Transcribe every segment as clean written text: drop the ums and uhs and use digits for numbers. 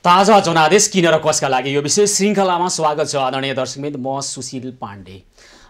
ताजा जनादेश किन र कसका लागि यो विशेष श्रृङ्खलामा स्वागत छ आदरणीय दर्शकवृन्द। म सुशील पाण्डे।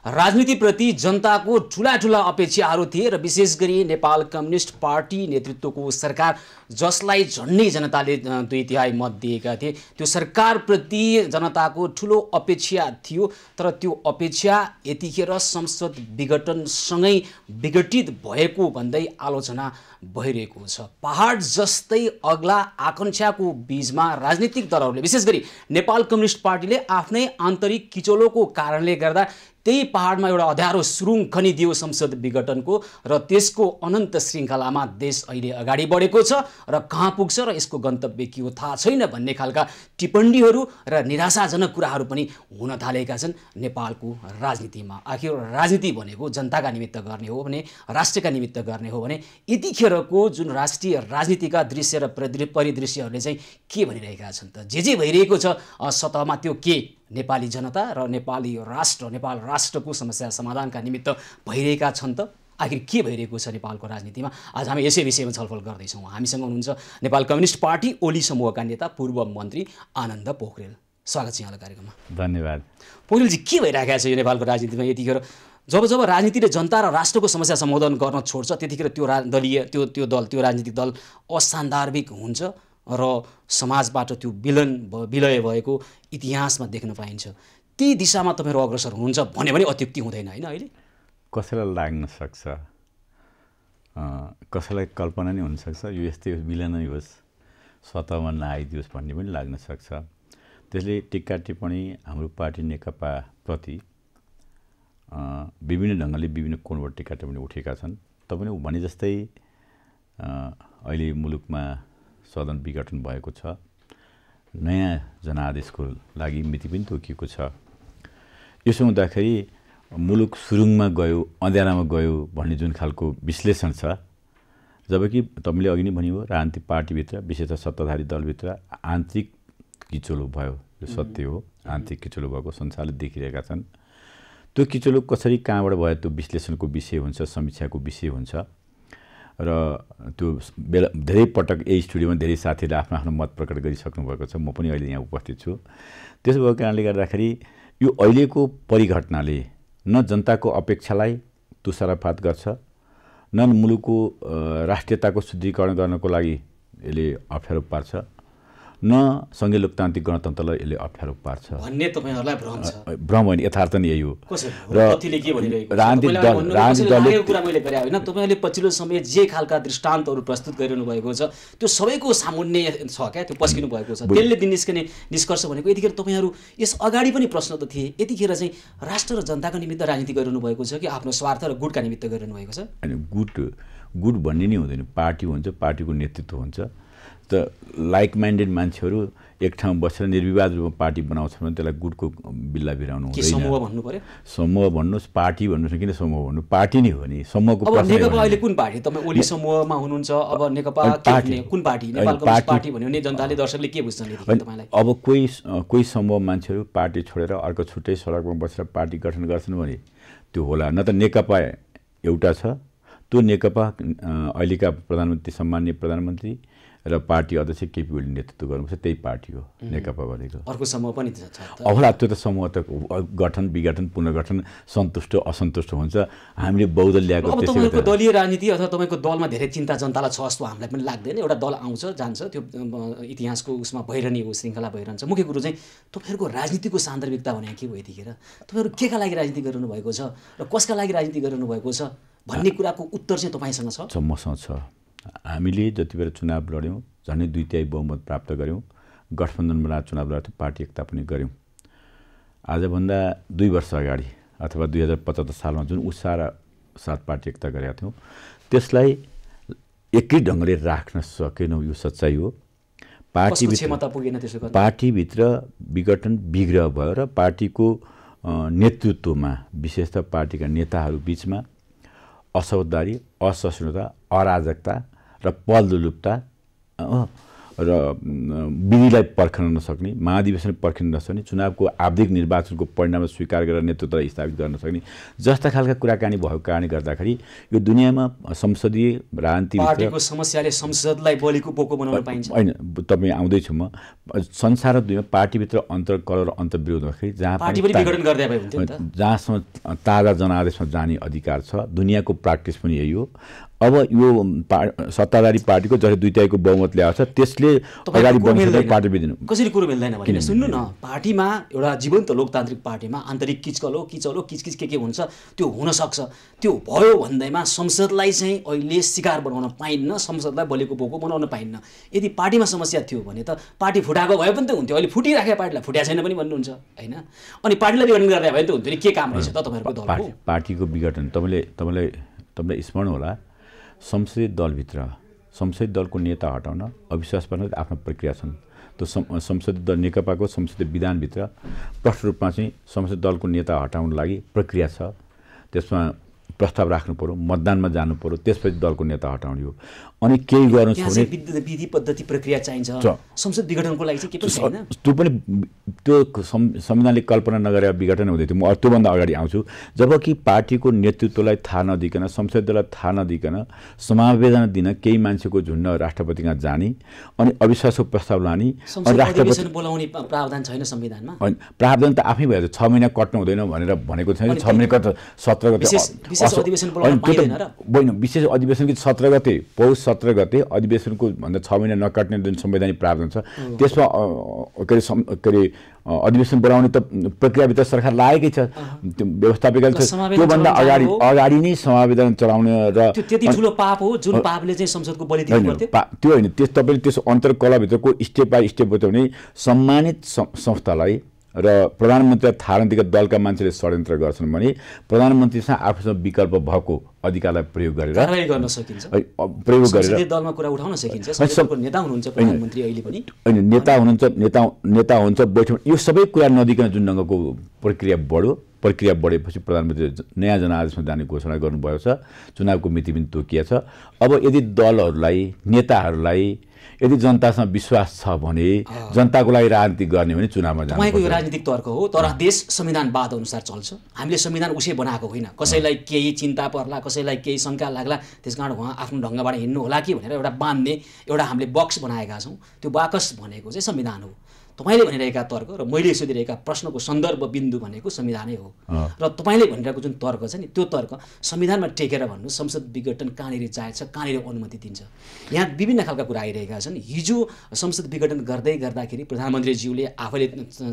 राजनीतिप्रति जनताको ठूला अपेक्षाहरू थिए र विशेष गरी नेपाल कम्युनिस्ट पार्टी नेतृत्वको सरकार जसलाई झन्डै जनताले 2 तिहाई मत दिएका थिए, त्यो सरकारप्रति जनताको ठूलो अपेक्षा थियो। तर त्यो अपेक्षा यतिखेर संसद विघटनसँगै विघटित भएको भन्दै आलोचना भइरहेको छ। पहाड जस्तै अग्ला आकांक्षाको बीचमा राजनीतिक दलहरूले विशेष गरी नेपाल कम्युनिस्ट पार्टीले आफ्नै आन्तरिक किचोलोको कारणले गर्दा त्यही पहाडमा एउटा अँध्यारो सुरुङ खनिदियो संसद विघटनको र त्यसको अनन्त श्रृङ्खलामा देश अहिले अगाडि बढेको छ र कहाँ पुग्छ र यसको गन्तव्य के हो थाहा छैन भन्ने खालका टिप्पणीहरू र निराशाजनक कुराहरू पनि हुन थालेका छन् नेपालको राजनीतिमा। आखिर राजनीति भनेको जनताका निमित्त गर्ने हो भने, राष्ट्रका निमित्त गर्ने हो भने यतिखेरको जुन राष्ट्रिय राजनीतिका दृश्य र परिदृश्यहरूले चाहिँ के भनिरहेका छन् त? जे भइरहेको छ सतहमा त्यो के नेपाली जनता र नेपाली राष्ट्र, नेपाल राष्ट्रको समस्या समाधानका निमित्त भइरहेका छन् त? आखिर के भइरहेको छ नेपालको राजनीतिमा? आज हामी यसै विषयमा छलफल गर्दैछौँ। हामीसँग हुनुहुन्छ नेपाल कम्युनिस्ट पार्टी ओली समूहका नेता पूर्व मन्त्री आनन्द पोखरेल। स्वागत छ यहाँलाई कार्यक्रममा। धन्यवाद। पोखरेलजी, के भइरहेको छ यो नेपालको राजनीतिमा यतिखेर? जब राजनीतिले जनता र राष्ट्रको समस्या सम्बोधन गर्न छोड्छ त्यतिखेर त्यो राजनीतिक दल असान्दर्भिक हुन्छ र समाजबाट त्यो विलय भएको इतिहासमा देख्न पाइन्छ। ती दिशामा तपाईहरु अग्रसर हुनुहुन्छ भन्यो भने अत्युक्ति हुँदैन हैन? अहिले कसैलाई लाग्न सक्छ, कसैलाई कल्पना नै हुन सक्छ यो यस्तै विलय नै होस्, सतहमा नआइदियोस् भन्ने पनि लाग्न सक्छ। त्यसले टिक्का टिप्पणी हाम्रो पार्टी नेकपा प्रति विभिन्न ढङ्गले विभिन्न कोणबाट टिक्का टिप्पणी उठेका छन्। तपाईले भने जस्तै अहिले मुलुकमा सदन विघटन भएको छ, नयाँ जनादेशको लागि मिति पनि तोकिएको छ। यसो हुँदाखेरि मुलुक सुरुङमा गयो, अँध्यारामा गयो भन्ने जुन खालको विश्लेषण छ, जबकि तपाईँले अघि नै भन्नुभयो राजनीतिक पार्टीभित्र विशेषतः सत्ताधारी दलभित्र आन्तरिक किचोलो भयो, यो सत्य हो। आन्तरिक किचोलो भएको संसारले देखिरहेका छन्। त्यो किचोलो कसरी कहाँबाट भयो त्यो विश्लेषणको विषय हुन्छ, समीक्षाको विषय हुन्छ र त्यो धेरै पटक यही स्टुडियोमा धेरै साथीहरूले आफ्नो आफ्नो मत प्रकट गरिसक्नु भएको छ। म पनि अहिले यहाँ उपस्थित छु। त्यसो भएको कारणले गर्दाखेरि यो अहिलेको परिघटनाले न जनताको अपेक्षालाई तुषारपात गर्छ, न मुलुकको राष्ट्रियताको शुद्धिकरण गर्नको लागि यसले अप्ठ्यारो पार्छ, न सङ्घीय लोकतान्त्रिक गणतन्त्रलाई यसले अप्ठ्यारो पार्छ भन्ने तपाईहरुलाई भ्रम छ। भ्रम होइन, यथार्थ नै यही हो। र कतिले के भनिरहेको छ? राजनीतिक दलको कुरा मैले गरे होइन। तपाईहरुले पछिल्लो समय जे खालका दृष्टान्तहरू प्रस्तुत गरिरहनु भएको छ त्यो सबैको सामुन्ने छ क्या, त्यो पस्किनु भएको छ। त्यसले दिन निस्कने निष्कर्ष भनेको यतिखेर तपाईहरु यस अगाडि पनि प्रश्न त थिए, यतिखेर चाहिँ राष्ट्र र जनताको निमित्त राजनीति गरिरहनु भएको छ कि आफ्नो स्वार्थ र गुटका निमित्त गरिरहनु भएको छ? अनि गुट भन्ने नै हुँदैन। पार्टी हुन्छ, पार्टीको नेतृत्व हुन्छ। त लाइक माइन्डेड मान्छेहरू एक ठाउँ बसेर निर्विवाद रूपमा पार्टी बनाउँछ भने त्यसलाई गुटको बिल्ला भिराउनु हुँदैन। समूह भन्नु पर्यो? समूह भन्नुहोस्, पार्टी भन्नुहोस्, किन समूह भन्नु? पार्टी नै हो नि। समूहको अब नेकपा अहिले कुन पार्टी? तपाईँ ओली समूहमा हुनुहुन्छ। अब नेकपा कुन पार्टी? नेपाल कम्युनिस्ट पार्टी भन्यो भने जनताले, दर्शकले के बुझ्छन् तपाईँलाई? अब कोही समूह मान्छेहरू पार्टी छोडेर अर्को छुट्टै सडकमा बसेर पार्टी गठन गर्छन् भने त्यो होला। न त नेकपा एउटा छ, त्यो नेकपा अहिलेका प्रधानमन्त्री, सम्माननीय प्रधानमन्त्री र पार्टी अध्यक्ष केपी ओलीले नेतृत्व गर्नुपर्छ, त्यही पार्टी हो नेकपा भनेको। अर्को समूह पनि छ? होला, त्यो त समूह त गठन विघटन पुनर्गठन सन्तुष्ट असन्तुष्ट हुन्छ। हामीले बहुदल ल्याएको तपाईँको दलीय राजनीति अथवा तपाईँको दलमा धेरै चिन्ता जनतालाई छ जस्तो हामीलाई पनि लाग्दैन। एउटा दल आउँछ जान्छ, त्यो इतिहासको उसमा भइरहने हो, श्रृङ्खला भइरहन्छ। मुख्य कुरो चाहिँ तपाईँहरूको राजनीतिको सान्दर्भिकता भने के हो? यतिखेर तपाईँहरू केका लागि राजनीति गरिरहनु भएको छ र कसका लागि राजनीति गरिरहनु भएको छ भन्ने कुराको उत्तर चाहिँ तपाईँसँग छ? मसँग छ। हामीले जति बेला चुनाव लड्यौँ, झन्डै 2 तिहाई बहुमत प्राप्त गऱ्यौँ। गठबन्धन बनाएर चुनाव लड्थ्यौँ, पार्टी एकता पनि गऱ्यौँ। आजभन्दा 2 वर्ष अगाडि अथवा 2075 सालमा जुन उत्साह र साथ पार्टी एकता गरेका थियौँ, त्यसलाई एकै ढङ्गले राख्न सकेनौँ। यो सच्चाइ हो। पार्टीभित्र विघटन विग्रह भयो र पार्टीको नेतृत्वमा विशेषतः पार्टीका नेताहरू बिचमा असमझदारी, असहिष्णुता, अराजकता र पलदुलुप्ता र विधिलाई पर्खन नसक्ने, महाधिवेशन पर्खिन नसक्ने, चुनावको आवधिक निर्वाचनको परिणाम स्वीकार गरेर नेतृत्वलाई स्थापित गर्न सक्ने जस्ता खालका कुराकानी भएको कारणले गर्दाखेरि यो दुनियाँमा संसदीय राजनीति पार्टीको समस्याले संसदलाई बलिको बोको बनाउन पाइन्छ। होइन, तपाईँ आउँदैछु म संसार दुईमा पार्टीभित्र अन्तर्कलह र अन्तर्विरोध हुँदाखेरि जहाँसम्म ताजा जनादेशमा जाने अधिकार छ, दुनियाँको प्र्याक्टिस पनि यही हो। अब यो सत्ताधारी पार्टीको जसले 2/3 बहुमत ल्याएको छ त्यसले अगाडि बढ्न पार्टी बिदिनु कसरी कुरो मिल्दैन भने सुन्नु न, पार्टीमा एउटा जीवन्त लोकतान्त्रिक पार्टीमा आन्तरिक किचकलो किचकिच के हुन्छ त्यो हुन सक्छ। त्यो भयो भन्दैमा संसदलाई चाहिँ अहिले शिकार बनाउन पाइन्न, संसदलाई बलेको बोको बनाउन पाइन्न। यदि पार्टीमा समस्या थियो भने त पार्टी फुटाएको भए पनि त हुन्थ्यो। अहिले फुटिराखेको पार्टीलाई फुट्या छैन पनि भन्नुहुन्छ होइन। अनि पार्टीलाई विघटन गर्दा भए त हुन्थ्यो नि, के काम रहेछ त तपाईँहरूको दलको? पार्टीको विघटन तपाईँलाई स्मरण होला, संसदीय दलको नेता हटाउन अविश्वास पर्न आफ्नो प्रक्रिया छन्। त्यो संसदीय दल नेकपाको संसदीय विधानभित्र प्रष्ट रूपमा चाहिँ संसदीय दलको नेता हटाउन लागि प्रक्रिया छ। त्यसमा प्रस्ताव राख्नु पर्यो, मतदानमा जानु पर्यो, त्यसपछि दलको नेता हटाउने हो। अनि केही गर्नु छ भने विधि पद्धति प्रक्रिया चाहिन्छ। संसद विघटनको लागि चाहिँ के पनि छैन। त्यो पनि त्यो संविधानले कल्पना नगरेर विघटन हुँदै थियो। म त्योभन्दा अगाडि आउँछु। जबकि पार्टीको नेतृत्वलाई थाहा नदिकन, संसदीय दललाई थाहा नदिकन समावेदन दिन केही मान्छेको झुन्ड राष्ट्रपति कहाँ जाने अनि अविश्वासको प्रस्ताव लाने अनि राष्ट्रपति बोलाउने प्रावधान छैन संविधानमा। प्रावधान त आफै भयो, 6 महिना कट्नु हुँदैन भनेर भनेको छैन। 6 महिना कट 17 गते विशेष अधिवेशन बोलाउन पाइदैन र होइन। विशेष अधिवेशन कि 17 गते पौष 17 गते अधिवेशनको भन्दा 6 महिना नकाट्ने जुन संवैधानिक प्रावधान छ त्यसमा के अरे अधिवेशन बोलाउने त प्रक्रियाभित्र सरकार लागेकै छ। त्यो व्यवस्थापिका त्योभन्दा अगाडि नै समावेदन चलाउने र त्यति ठुलो पाप हो जुन पापले चाहिँ संसदको बलि दिनु पर्थ्यो। त्यो होइन, तपाईँले त्यस अन्तर्कलहभित्रको स्टेप बाई स्टेप बताउने सम्मानित संस्थालाई र प्रधानमन्त्रीलाई थाहा नदिएका दलका मान्छेले षड्यन्त्र गर्छन् भने प्रधानमन्त्रीसँग आफूसँग विकल्प भएको अधिकारलाई प्रयोग गरेर गर्न सकिन्छ। प्रयोग गरेर दलमा कुरा उठाउन सकिन्छ। संसदको नेता हुनुहुन्छ प्रधानमन्त्री अहिले पनि होइन, नेता हुन्छ बैठक, यो सबै कुरा नदिकन जुन ढङ्गको प्रक्रिया बढेपछि प्रधानमन्त्री नयाँ जनादेशमा जाने घोषणा गर्नुभएको छ। चुनावको मिति पनि तोकिएको छ। अब यदि दलहरूलाई नेताहरूलाई यदि जनतासँग विश्वास छ भने जनताको लागि राजनीति गर्ने भने चुनावमा जानु। तपाईँको यो राजनीतिक तर्क हो, तर देश संविधानवाद अनुसार चल्छ। हामीले संविधान उसै बनाएको होइन। कसैलाई केही चिन्ता पर्ला, कसैलाई केही शङ्का लाग्ला, त्यस कारण उहाँ आफ्नो ढङ्गबाट हिँड्नु होला कि भनेर एउटा बाँध्ने एउटा हामीले बक्स बनाएका छौँ। त्यो बाकस भनेको चाहिँ संविधान हो। तपाईँले भनिरहेका तर्क र मैले सोधिरहेका प्रश्नको सन्दर्भ बिन्दु भनेको संविधानै हो। र तपाईँले भनिरहेको जुन तर्क छ नि त्यो तर्क संविधानमा टेकेर भन्नु संसद विघटन कहाँनिर जायज छ, कहाँनिर अनुमति दिन्छ। यहाँ विभिन्न खालका कुरा आइरहेका छन्। हिजो संसद विघटन गर्दाखेरि प्रधानमन्त्रीज्यूले आफैले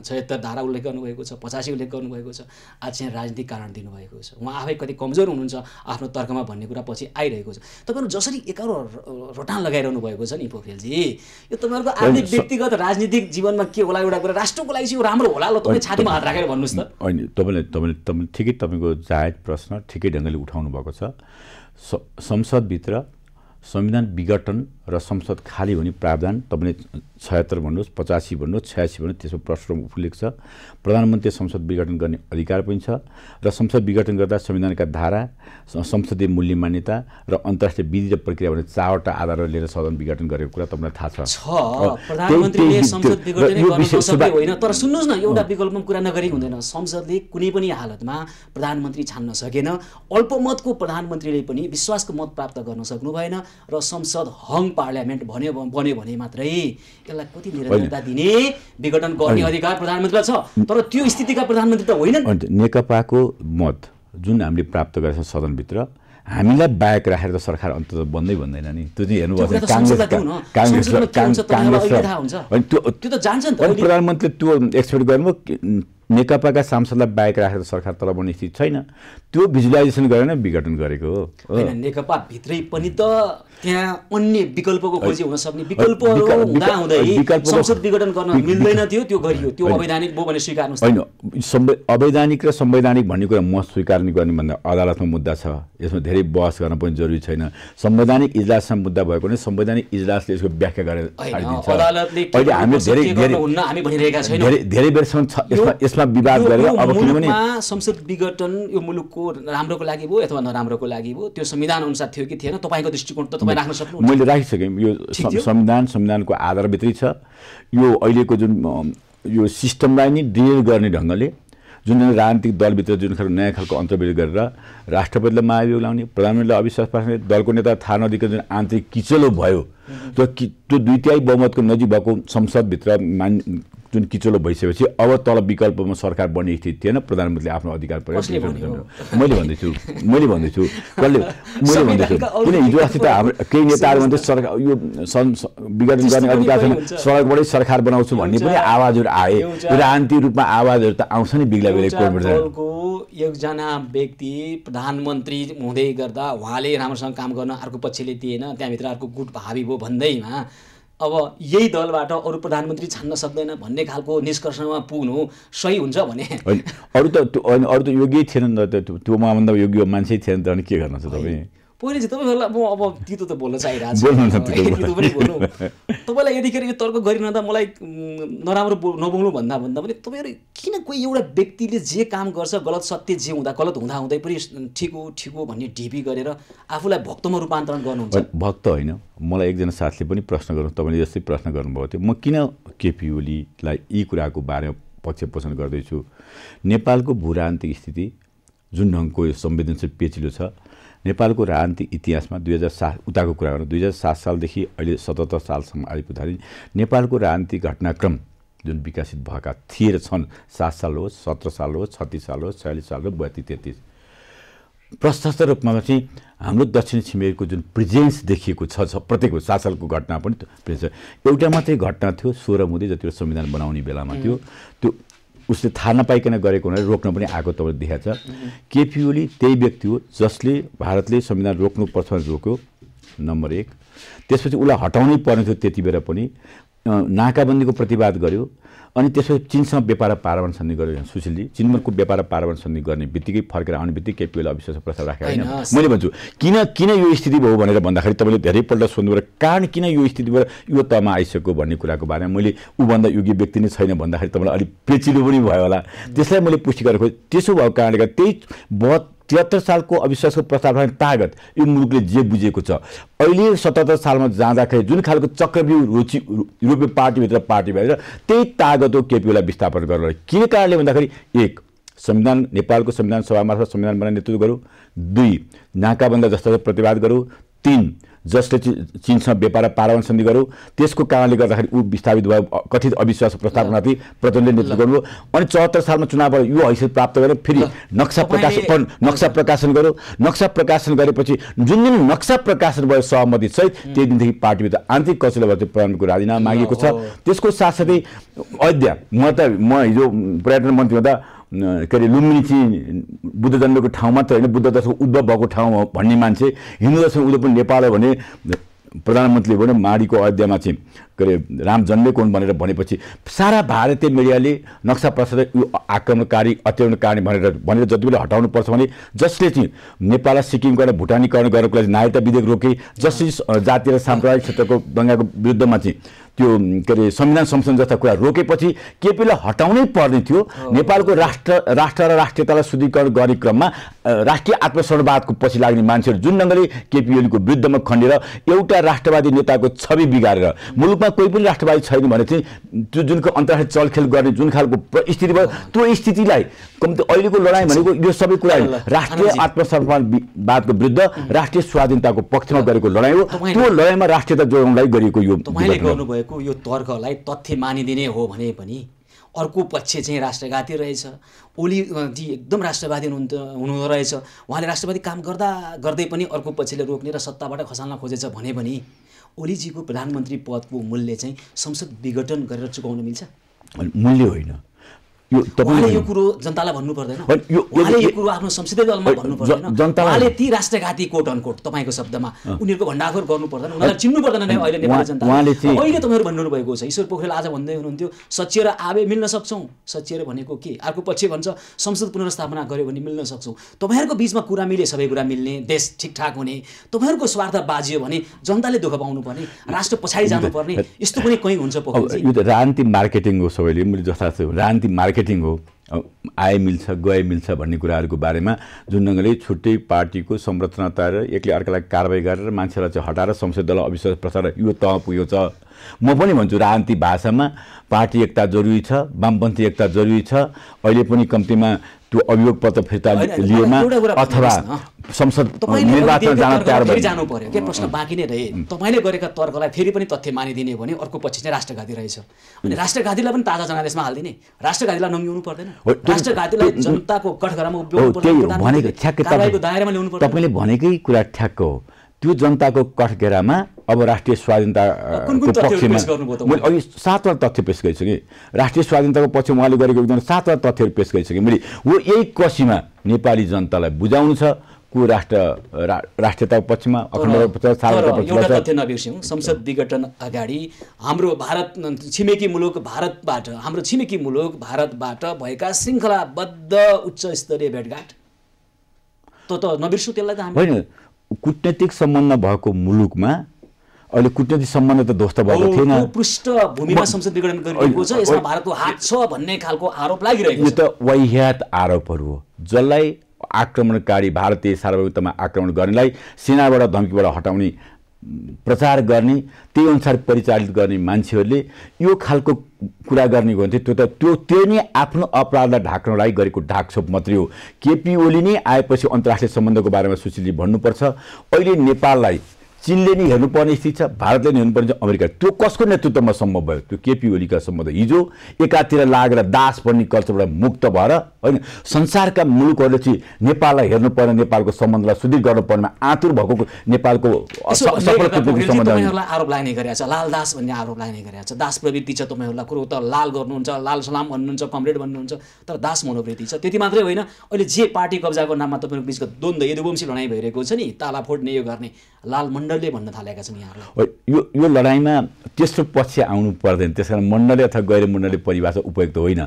76 धारा उल्लेख गर्नुभएको छ, 85 उल्लेख गर्नुभएको छ। आज चाहिँ राजनीतिक कारण दिनुभएको छ। उहाँ आफै कति कमजोर हुनुहुन्छ आफ्नो तर्कमा भन्ने कुरा पछि आइरहेको छ। तपाईँहरू जसरी एकारो रोटान लगाइरहनु भएको छ नि पोखरेलजी, यो तपाईँहरूको आर्थिक व्यक्तिगत राजनीतिक जीवनमा के होला एउटा कुरा, राष्ट्रको लागि चाहिँ राम्रो होला। ल तपाईँ छातीमा हात राखेर भन्नुहोस् त। होइन, तपाईँले ठिकै तपाईँको जायज प्रश्न ठिकै ढङ्गले उठाउनु भएको छ। संसदभित्र संविधान विघटन र संसद खाली हुने प्रावधान तपाईँले 76 भन्नुहोस्, 85 भन्नुहोस्, 86 भन्नुहोस्, त्यसमा प्रश्नमा उल्लेख छ। प्रधानमन्त्री संसद विघटन गर्ने अधिकार पनि छ र संसद विघटन गर्दा संविधानका धारा, संसदीय मूल्य मान्यता र अन्तर्राष्ट्रिय विधि र प्रक्रिया भन्ने 4वटा आधारहरू लिएर सदन विघटन गरेको कुरा तपाईँलाई थाहा छ। प्रधानमन्त्रीले संसद विघटन गर्न सक्ने होइन, तर सुन्नुहोस् न, एउटा विकल्पमा कुरा नगरी हुँदैन। संसदले कुनै पनि हालतमा प्रधानमन्त्री छान्न सकेन। अल्पमतको प्रधानमन्त्रीले पनि विश्वासको मत प्राप्त गर्न सक्नु भएन र संसद हङ पार्लियामेन्ट बन्यो भने मात्रै यसलाई कति निरन्तरता दिने विघटन गर्ने अधिकार प्रधानमन्त्रीलाई छ। तर त्यो स्थितिका प्रधानमन्त्री त होइनन्। नेकपाको मत जुन हामीले प्राप्त गरेका छौँ सदनभित्र, हामीलाई बाहेक राखेर त सरकार अन्तत बन्दैन नि। त्यो चाहिँ हेर्नुभयो प्रधानमन्त्रीले त्यो एक्सपेक्ट गर्नुभयो। नेकपाका सांसदलाई बाहेक राखेर सरकार तल बन्ने स्थिति छैन। त्यो भिजुलाइजेसन गरेर विघटन गरेको हो। नेकपा भित्रै पनि त त्यहाँ अन्य विकल्पको खोजी हुन सक्ने विकल्पहरू हुँदै संसद विघटन गर्न मिल्दैन थियो, त्यो गरियो। त्यो अवैधानिक भयो भने स्वीकार्नुहोस्। होइन, अवैधानिक र संवैधानिक भन्ने कुरा म स्वीकार गर्ने भन्दा अदालतमा मुद्दा छ। यसमा धेरै बहस गर्न पनि जरुरी छैन। संवैधानिक इजलासमा मुद्दा भएको भने संवैधानिक इजलासले यसको व्याख्या गरेर अदालतले अहिले हामी धेरै भनिरहेका छैनौँ। धेरै बेरसम्म त्यसमा विवाद गरेर अब किनभने संसद विघटन यो मुलुकको राम्रोको लागि भयो अथवा नराम्रोको लागि भयो त्यो संविधान अनुसार थियो कि थिएन तपाईँको दृष्टिकोण त तपाईँ राख्न सक्नुहुन्छ। मैले राखिसकेँ, यो संविधानको आधारभित्रै छ। यो अहिलेको जुन यो सिस्टमलाई नै डिल गर्ने ढङ्गले जुन राजनीतिक दलभित्र जुन खालको नयाँ खालको अन्तर्विरोध गरेर राष्ट्रपतिलाई महाभियोग लाउने, प्रधानमन्त्रीलाई अविश्वास पार्ने, दलको नेता थाहा नदिएको जुन आन्तरिक किचलो भयो, त्यो 2/3 बहुमतको नजिक भएको संसदभित्र जुन किचलो भइसकेपछि अब तल विकल्पमा सरकार बन्ने स्थिति थिएन। प्रधानमन्त्रीले आफ्नो अधिकार प्रयोग मैले भन्दैछु किन हिजो अस्ति त हाम्रो केही नेताहरू भन्दै सरकार यो विघटन गर्ने अधिकार छैन, सडकबाटै सरकार बनाउँछु भन्ने पनि आवाजहरू आए। राजनीतिक रूपमा आवाजहरू त आउँछ नि बेला बेला दलको एकजना व्यक्ति प्रधानमन्त्री हुँदै गर्दा उहाँले राम्रोसँग काम गर्न अर्को पक्षले दिएन, त्यहाँभित्र अर्को गुट भावी भयो भन्दैमा अब यही दलबाट अरू प्रधानमन्त्री छान्न सक्दैन भन्ने खालको निष्कर्षमा पुग्नु सही हुन्छ भने अरू त योग्य थिएन नि त, त्यो मभन्दा योग्य मान्छे थिएन त, अनि के गर्न छ तपाईँ? पहिले चाहिँ तपाईँहरूलाई म अब तितो त बोल्न चाहिरहेको छ, तपाईँलाई यतिखेर यो तर्क गरिरहँदा मलाई नराम्रो नबोल्नु भन्दा पनि तपाईँहरू किन कोही एउटा व्यक्तिले जे काम गर्छ गलत सत्य जे हुँदा गलत हुँदै पनि ठिक हो भन्ने ढिपी गरेर आफूलाई भक्तमा रूपान्तरण गर्नुहुन्छ? भक्त होइन, मलाई एकजना साथीले पनि प्रश्न गर्नु, तपाईँले जस्तै प्रश्न गर्नुभएको थियो, म किन केपी ओलीलाई यी कुराको बारेमा पक्ष पोषण गर्दैछु। नेपालको भू राजनीतिक स्थिति जुन ढङ्गको संवेदनशील पेचिलो छ, नेपालको राजनीतिक इतिहासमा 2007 उताको कुरा गर्नु 2007 सालदेखि अहिले 77 सालसम्म आइपुग्दाखेरि नेपालको राजनीतिक घटनाक्रम जुन विकसित भएका थिए र छन्, 7 साल होस्, 17 साल होस्, 36 साल होस्, 46 साल र 32-33, प्रशस्त रूपमा चाहिँ हाम्रो दक्षिण छिमेकीको जुन प्रेजेन्स देखिएको छ प्रत्येक 7 सालको घटना पनि प्रेजेन्स। एउटा मात्रै घटना थियो 16 मुदे जति संविधान बनाउने बेलामा थियो, त्यो उसले थाहा नपाइकन गरेको हुनाले रोक्न पनि आएको तपाईँले देखाएको छ। केपी ओली त्यही व्यक्ति हो जसले भारतले संविधान रोक्नुपर्छ भनेर रोक्यो, नम्बर 1। त्यसपछि उसलाई हटाउनै पर्ने थियो त्यति बेला पनि, नाकाबन्दीको प्रतिवाद गर्यो। अनि त्यसपछि चीनसँग व्यापार पारमाणु सन्धि गर्यो सुशीलजी, चीनको व्यापार पारमाणु सन्धि गर्ने बित्तिकै फर्केर आउने बित्तिकै केपी ओलीले अविश्वास प्रस्ताव राखेको होइन। मैले भन्छु किन यो स्थिति भयो भनेर भन्दाखेरि तपाईँले धेरैपल्ट सोध्नुभयो कारण किन यो स्थितिबाट यो तहमा आइसक्यो भन्ने कुराको बारेमा मैले ऊभन्दा योग्य व्यक्ति नै छैन भन्दाखेरि तपाईँलाई अलिक पेचिलो पनि भयो होला, त्यसलाई मैले पुष्टि गरेको। त्यसो भएको कारणले गर्दा त्यही 73 सालको अविश्वासको प्रस्ताव तागत यो मुलुकले जे बुझेको छ, अहिले 77 सालमा जाँदाखेरि जुन खालको चक्रव्यूह युरोपियन पार्टीभित्र पार्टी भएर त्यही तागत हो केपी ओलीलाई विस्थापन गर्न। के कारणले भन्दाखेरि 1 संविधान नेपालको संविधान सभा मार्फत संविधान बनाउने नेतृत्व गरौँ, 2 नाकाबन्दी जस्ता प्रतिवाद गरौँ, 3 जसले चीनसँग व्यापार पारमाणु सन्धि गरौँ। त्यसको कारणले गर्दाखेरि ऊ विस्थापित भयो, कथित अविश्वास प्रस्तावमाथि प्रचण्डले नेतृत्व गर्नुभयो। अनि 74 सालमा चुनावबाट यो हैसियत प्राप्त गरेर फेरि नक्सा प्रकाशन गरौँ। नक्सा प्रकाशन गरेपछि जुन नक्सा प्रकाशन भयो सहमति सहित त्यही दिनदेखि पार्टीभित्र आन्तरिक कचेलो भएर प्रधानमन्त्रीको राजीनामा मागेको छ। त्यसको साथसाथै अयोध्या म हिजो पर्यटन मन्त्री हुँदा के अरे लुम्बिनी चाहिँ बुद्ध जन्मेको ठाउँ मात्र होइन, बुद्ध दशको उद्भव भएको ठाउँ हो भन्ने मान्छे, हिन्दू दशको उद्भव पनि नेपाल हो भने प्रधानमन्त्रीले भने माडीको अयोध्यामा चाहिँ के अरे राम जन्मेको हुन् भनेर भनेपछि सारा भारतीय मिडियाले नक्सा प्रसाद यो आक्रमणकारी अत्याचारकारी भनेर जति बेला हटाउनुपर्छ भने जसले चाहिँ नेपाललाई सिक्किम गएर भुटानीकरण गरेको लागि नागरिकता विधेयक रोके, जसले जातीय र साम्प्रदायिक क्षेत्रको दङ्गाको विरुद्धमा चाहिँ त्यो के अरे संविधान संशोधन जस्ता कुरा रोकेपछि केपीलाई हटाउनै पर्ने थियो। नेपालको राष्ट्र र राष्ट्रियतालाई शुद्धिकरण गर्ने क्रममा राष्ट्रिय आत्मसमर्पणवादको पछि लाग्ने मान्छेहरू जुन ढङ्गले केपी ओलीको विरुद्धमा खनेर एउटा राष्ट्रवादी नेताको छवि बिगारेर मुलुकमा कोही पनि राष्ट्रवादी छैन भने चाहिँ त्यो जुनको अन्तर्राष्ट्रिय चलखेल गर्ने जुन खालको स्थिति भयो, त्यो स्थितिलाई कम्ती अहिलेको लडाइँ भनेको यो सबै कुरा राष्ट्रिय आत्मसमर्पणवादको विरुद्ध राष्ट्रिय स्वाधीनताको पक्षमा गरेको लडाइँ हो। त्यो लडाइँमा राष्ट्रियता जोगाउनलाई गरिएको यो यो तर्कलाई तथ्य मानिदिने हो भने पनि अर्को पक्ष चाहिँ राष्ट्रघाती रहेछ। ओली जी एकदम राष्ट्रवादी हुनुहुँदो रहेछ, उहाँले राष्ट्रवादी काम गर्दै पनि अर्को पक्षले रोक्ने र सत्ताबाट खसाल्न खोजेछ भने पनि ओलीजीको प्रधानमन्त्री पदको मूल्य चाहिँ संसद विघटन गरेर चुकाउन मिल्छ? मूल्य होइन, उहाँले यो कुरो जनतालाई भन्नु पर्दैन, उहाँले यो कुरो आफ्नो संसदीय दलमा भन्नु पर्दैन, उहाँले ती राष्ट्रघाती कोट अनकोट तपाईँको शब्दमा उनीहरूको भण्डाफोर गर्नु पर्दैन, उनीहरूलाई चिन्नु पर्दैन अहिले नेपाली जनताले। अहिले तपाईँहरू भन्नु भएको छ, ईश्वर पोखरेल आज भन्दै हुनुहुन्थ्यो सच्चिएर आवे मिल्न सक्छौँ। सच्चिएर भनेको के? अर्को पक्ष भन्छ संसद पुनर्स्थापना गर्यो भने मिल्न सक्छौँ। तपाईँहरूको बिचमा कुरा मिले सबै कुरा मिल्ने, देश ठिकठाक हुने, तपाईँहरूको स्वार्थ बाजियो भने जनताले दुःख पाउनु पर्ने, राष्ट्र पछाडि जानुपर्ने, यस्तो पनि कहीँ हुन्छ पोखरेलजी? यो त राजनीतिक मार्केटिङ हो, सबैले मैले जस्ता राजनीतिक मार्केटिङ हो। आए मिल्छ गए मिल्छ भन्ने कुराहरूको बारेमा जुन ढङ्गले छुट्टै पार्टीको संरचना तयार एकले अर्कालाई कारबाही गरेर मान्छेलाई चाहिँ हटाएर संसद दल अविश्वास प्रस्ताव यो तह पुगेको छ। म पनि भन्छु राजनीतिक भाषामा पार्टी एकता जरुरी छ, वामपन्थी एकता जरुरी छ। अहिले पनि कम्तीमा त्यो अभियोग पत्र फिर्ता लिएमा अथवा संसद निर्वाचन जान तयार भएर जानु पर्यो के प्रश्न बाँकी नै रहे। तपाईले गरेका तर्कलाई फेरि पनि तथ्य मानिदिने भने अर्को पछि चाहिँ राष्ट्रघाती रहेछ अनि राष्ट्रघातीलाई पनि ताजा जनादेशमा हाल्दिने, राष्ट्रघातीलाई नमिउनु पर्दैन, राष्ट्रघातीलाई जनताको कठघरामा उभ्याउनु पर्दैन, भनेको ठ्याक्कै कारबाहीको दायरामा ल्याउनु पर्दैन। तपाईले भनेकै कुरा ठ्याक्क हो। त्यो जनताको कठघेरामा अब राष्ट्रिय स्वाधीनताको पक्षमा मैले अघि 7 वटा तथ्य पेश गरिसकेँ। राष्ट्रिय स्वाधीनताको पक्षमा उहाँले गरेको एकदम 7 वटा तथ्यहरू पेश गरिसकेँ मैले। वो यही कसीमा नेपाली जनतालाई बुझाउनु छ को राष्ट्रियताको पक्षमा अखण्डताको पक्षमा सार्वभौमताको पक्षमा। एउटा तथ्य नबिर्स्यौँ, संसद विघटन अगाडि हाम्रो छिमेकी मुलुक भारतबाट भएका श्रृङ्खलाबद्ध उच्च स्तरीय भेटघाट त नबिर्स्यौँ त्यसलाई त हामी। होइन, कूटनैतिक सम्बन्ध भएको मुलुकमा अहिले कूटनैतिक सम्बन्ध त ध्वस्त भएको थिएन। पृष्ठभूमिमा संसद विघटन गरिएको छ, यसमा भारतको हात छ भन्ने खालको आरोप लागिरहेको छ। यो त वाहियात आरोपहरू हो। जसलाई आक्रमणकारी भारतीय सार्वभौमतामा आक्रमण गर्नेलाई सेनाबाट धम्कीबाट हटाउने प्रचार गर्ने, त्यही अनुसार परिचालित गर्ने मान्छेहरूले यो खालको कुरा गर्ने हो भने त्यो नै आफ्नो अपराधलाई ढाक्न लागि गरेको ढाकछोप मात्रै हो। केपी ओली नै आएपछि अन्तर्राष्ट्रिय सम्बन्धको बारेमा सुशीलजी भन्नुपर्छ। अहिले नेपाललाई चीनले नै हेर्नुपर्ने स्थिति छ, भारतले नै हेर्नुपर्ने छ, अमेरिका। त्यो कसको नेतृत्वमा सम्भव भयो? त्यो केपी ओलीका सम्बन्ध। हिजो एकातिर लागेर दास बन्ने कल्चरबाट मुक्त भएर होइन संसारका मुलुकहरूले चाहिँ नेपाललाई हेर्नुपर्ने, नेपालको सम्बन्धलाई सुदृढ गर्नुपर्नेमा आतुर भएको नेपालको सफल कूटनीतिक सम्बन्ध आरोप लाग्ने गरेको छ। लाल दास भन्ने आरोप लाग्ने गरेको छ। दास प्रवृत्ति छ तपाईँहरूलाई, कुरो त लाल गर्नुहुन्छ, लाल सलाम भन्नुहुन्छ, कमरेड भन्नुहुन्छ, तर दास मनोवृत्ति छ। त्यति मात्रै होइन, अहिले जे पार्टी कब्जाको नाममा तपाईँहरूको बिचको द्वन्द्व यदुवंशी लडाइँ भइरहेको छ नि, ताला फोड्ने यो गर्ने लाल मण्डलले भन्न थालेका छन् यहाँहरूलाई। यो लडाइँमा तेस्रो पक्ष आउनु पर्दैन, त्यसकारण मण्डली अथवा गैर मण्डली परिभाषा उपयुक्त होइन।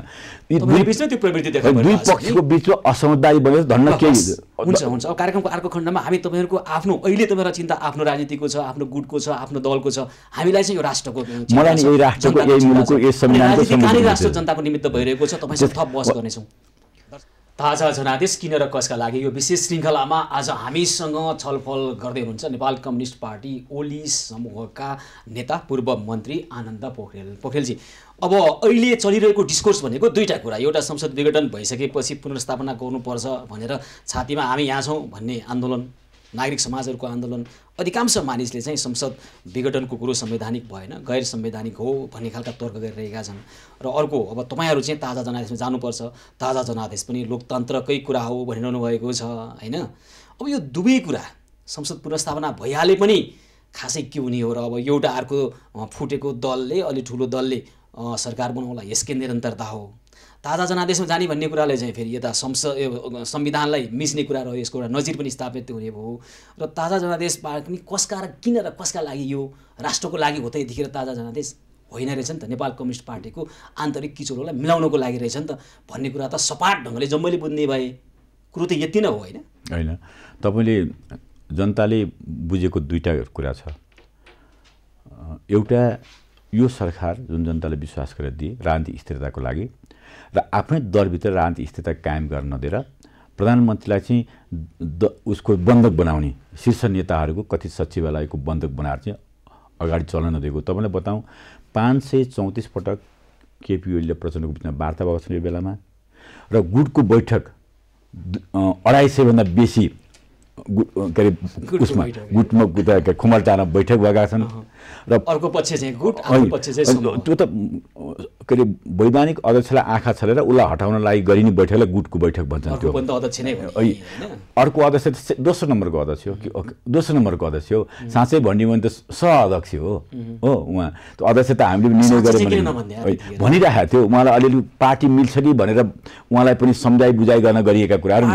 दुई पक्षको बिचमा असमझदारी बनेर धन्न केही हुन्छ। अब कार्यक्रमको अर्को खण्डमा हामी तपाईँहरूको आफ्नो अहिले तपाईँहरूको चिन्ता आफ्नो राजनीतिको छ, आफ्नो गुटको छ, आफ्नो दलको छ। हामीलाई चाहिँ यो राष्ट्रको मलाई यही राष्ट्रको, यही मुलुकको, यही संविधानको राष्ट्र जनताको निमित्त भइरहेको छ। तपाईँसँग थप बहस गर्नेछौँ। ताजा जनादेश किन र कसका लागि यो विशेष श्रृङ्खलामा आज हामीसँग छलफल गर्दै हुनुहुन्छ नेपाल कम्युनिस्ट पार्टी ओली समूहका नेता पूर्व मन्त्री आनन्द पोखरेलजी। अब अहिले चलिरहेको डिस्कोर्स भनेको दुईटा कुरा, एउटा संसद विघटन भइसकेपछि पुनर्स्थापना गर्नुपर्छ भनेर छातीमा हामी यहाँ छौँ भन्ने आन्दोलन, नागरिक समाजहरूको आन्दोलन, अधिकांश मानिसले चाहिँ संसद विघटनको कुरो संवैधानिक भएन, गैर संवैधानिक हो भन्ने खालका तर्क गरिरहेका छन्। र अर्को अब तपाईँहरू चाहिँ ताजा जनादेशमा जानुपर्छ, ताजा जनादेश पनि लोकतन्त्रकै कुरा हो भनिरहनु भएको छ होइन। अब यो दुवै कुरा संसद पुनर्स्थापना भइहाले पनि खासै के हुने हो र? अब एउटा अर्को फुटेको दलले, अलि ठुलो दलले सरकार बनाउला, यसकै निरन्तरता हो। ताजा जनादेशमा जाने भन्ने कुराले चाहिँ फेरि यता संविधानलाई मिच्ने कुरा रह्यो, यसको एउटा नजिर पनि स्थापित हुने भयो। र ताजा जनादेश पनि कसका र किन र कसका लागि यो राष्ट्रको लागि हो त यतिखेर ताजा जनादेश होइन रहेछ नि त, नेपाल कम्युनिस्ट पार्टीको आन्तरिक किचोरोलाई मिलाउनको लागि रहेछ नि त भन्ने कुरा त सपाट ढङ्गले जम्मैले बुझ्ने भए कुरो त यति नै हो होइन? होइन, तपाईँले जनताले बुझेको दुईटा कुरा छ। एउटा यो सरकार जुन जनताले विश्वास गरेर दिए राजनीतिक स्थिरताको लागि र आफ्नै दलभित्र राजनीतिक स्थिरता कायम गर्न नदिएर प्रधानमन्त्रीलाई चाहिँ उसको बन्धक बनाउने, शीर्ष नेताहरूको कथित सचिवालयको बन्धक बनाएर चाहिँ अगाडि चल्न नदिएको। तपाईँलाई बताउँ 534 पटक केपी ओलीले प्रचण्डको बिचमा वार्ता भएको छ यो बेलामा, र गुटको बैठक 250 भन्दा बेसी के अरे उसमा गुटमा खुमलटारमा बैठक भएका छन्। र अर्को पक्ष चाहिँ गुट, अर्को पक्ष चाहिँ त्यो त के अरे वैधानिक अध्यक्षलाई आँखा छलेर उसलाई हटाउन लागि गरिने बैठकलाई गुटको बैठक भन्छन्। त्यो अर्को अध्यक्ष दोस्रो नम्बरको अध्यक्ष हो कि दोस्रो नम्बरको अध्यक्ष हो, साँच्चै भन्ने भने त सहअध्यक्ष हो उहाँ। त्यो अध्यक्ष त हामीले निर्णय गरेर भनिरहेको थियो, उहाँलाई अलिअलि पार्टी मिल्छ कि भनेर उहाँलाई पनि सम्झाइ बुझाइ गर्न गरिएका कुराहरू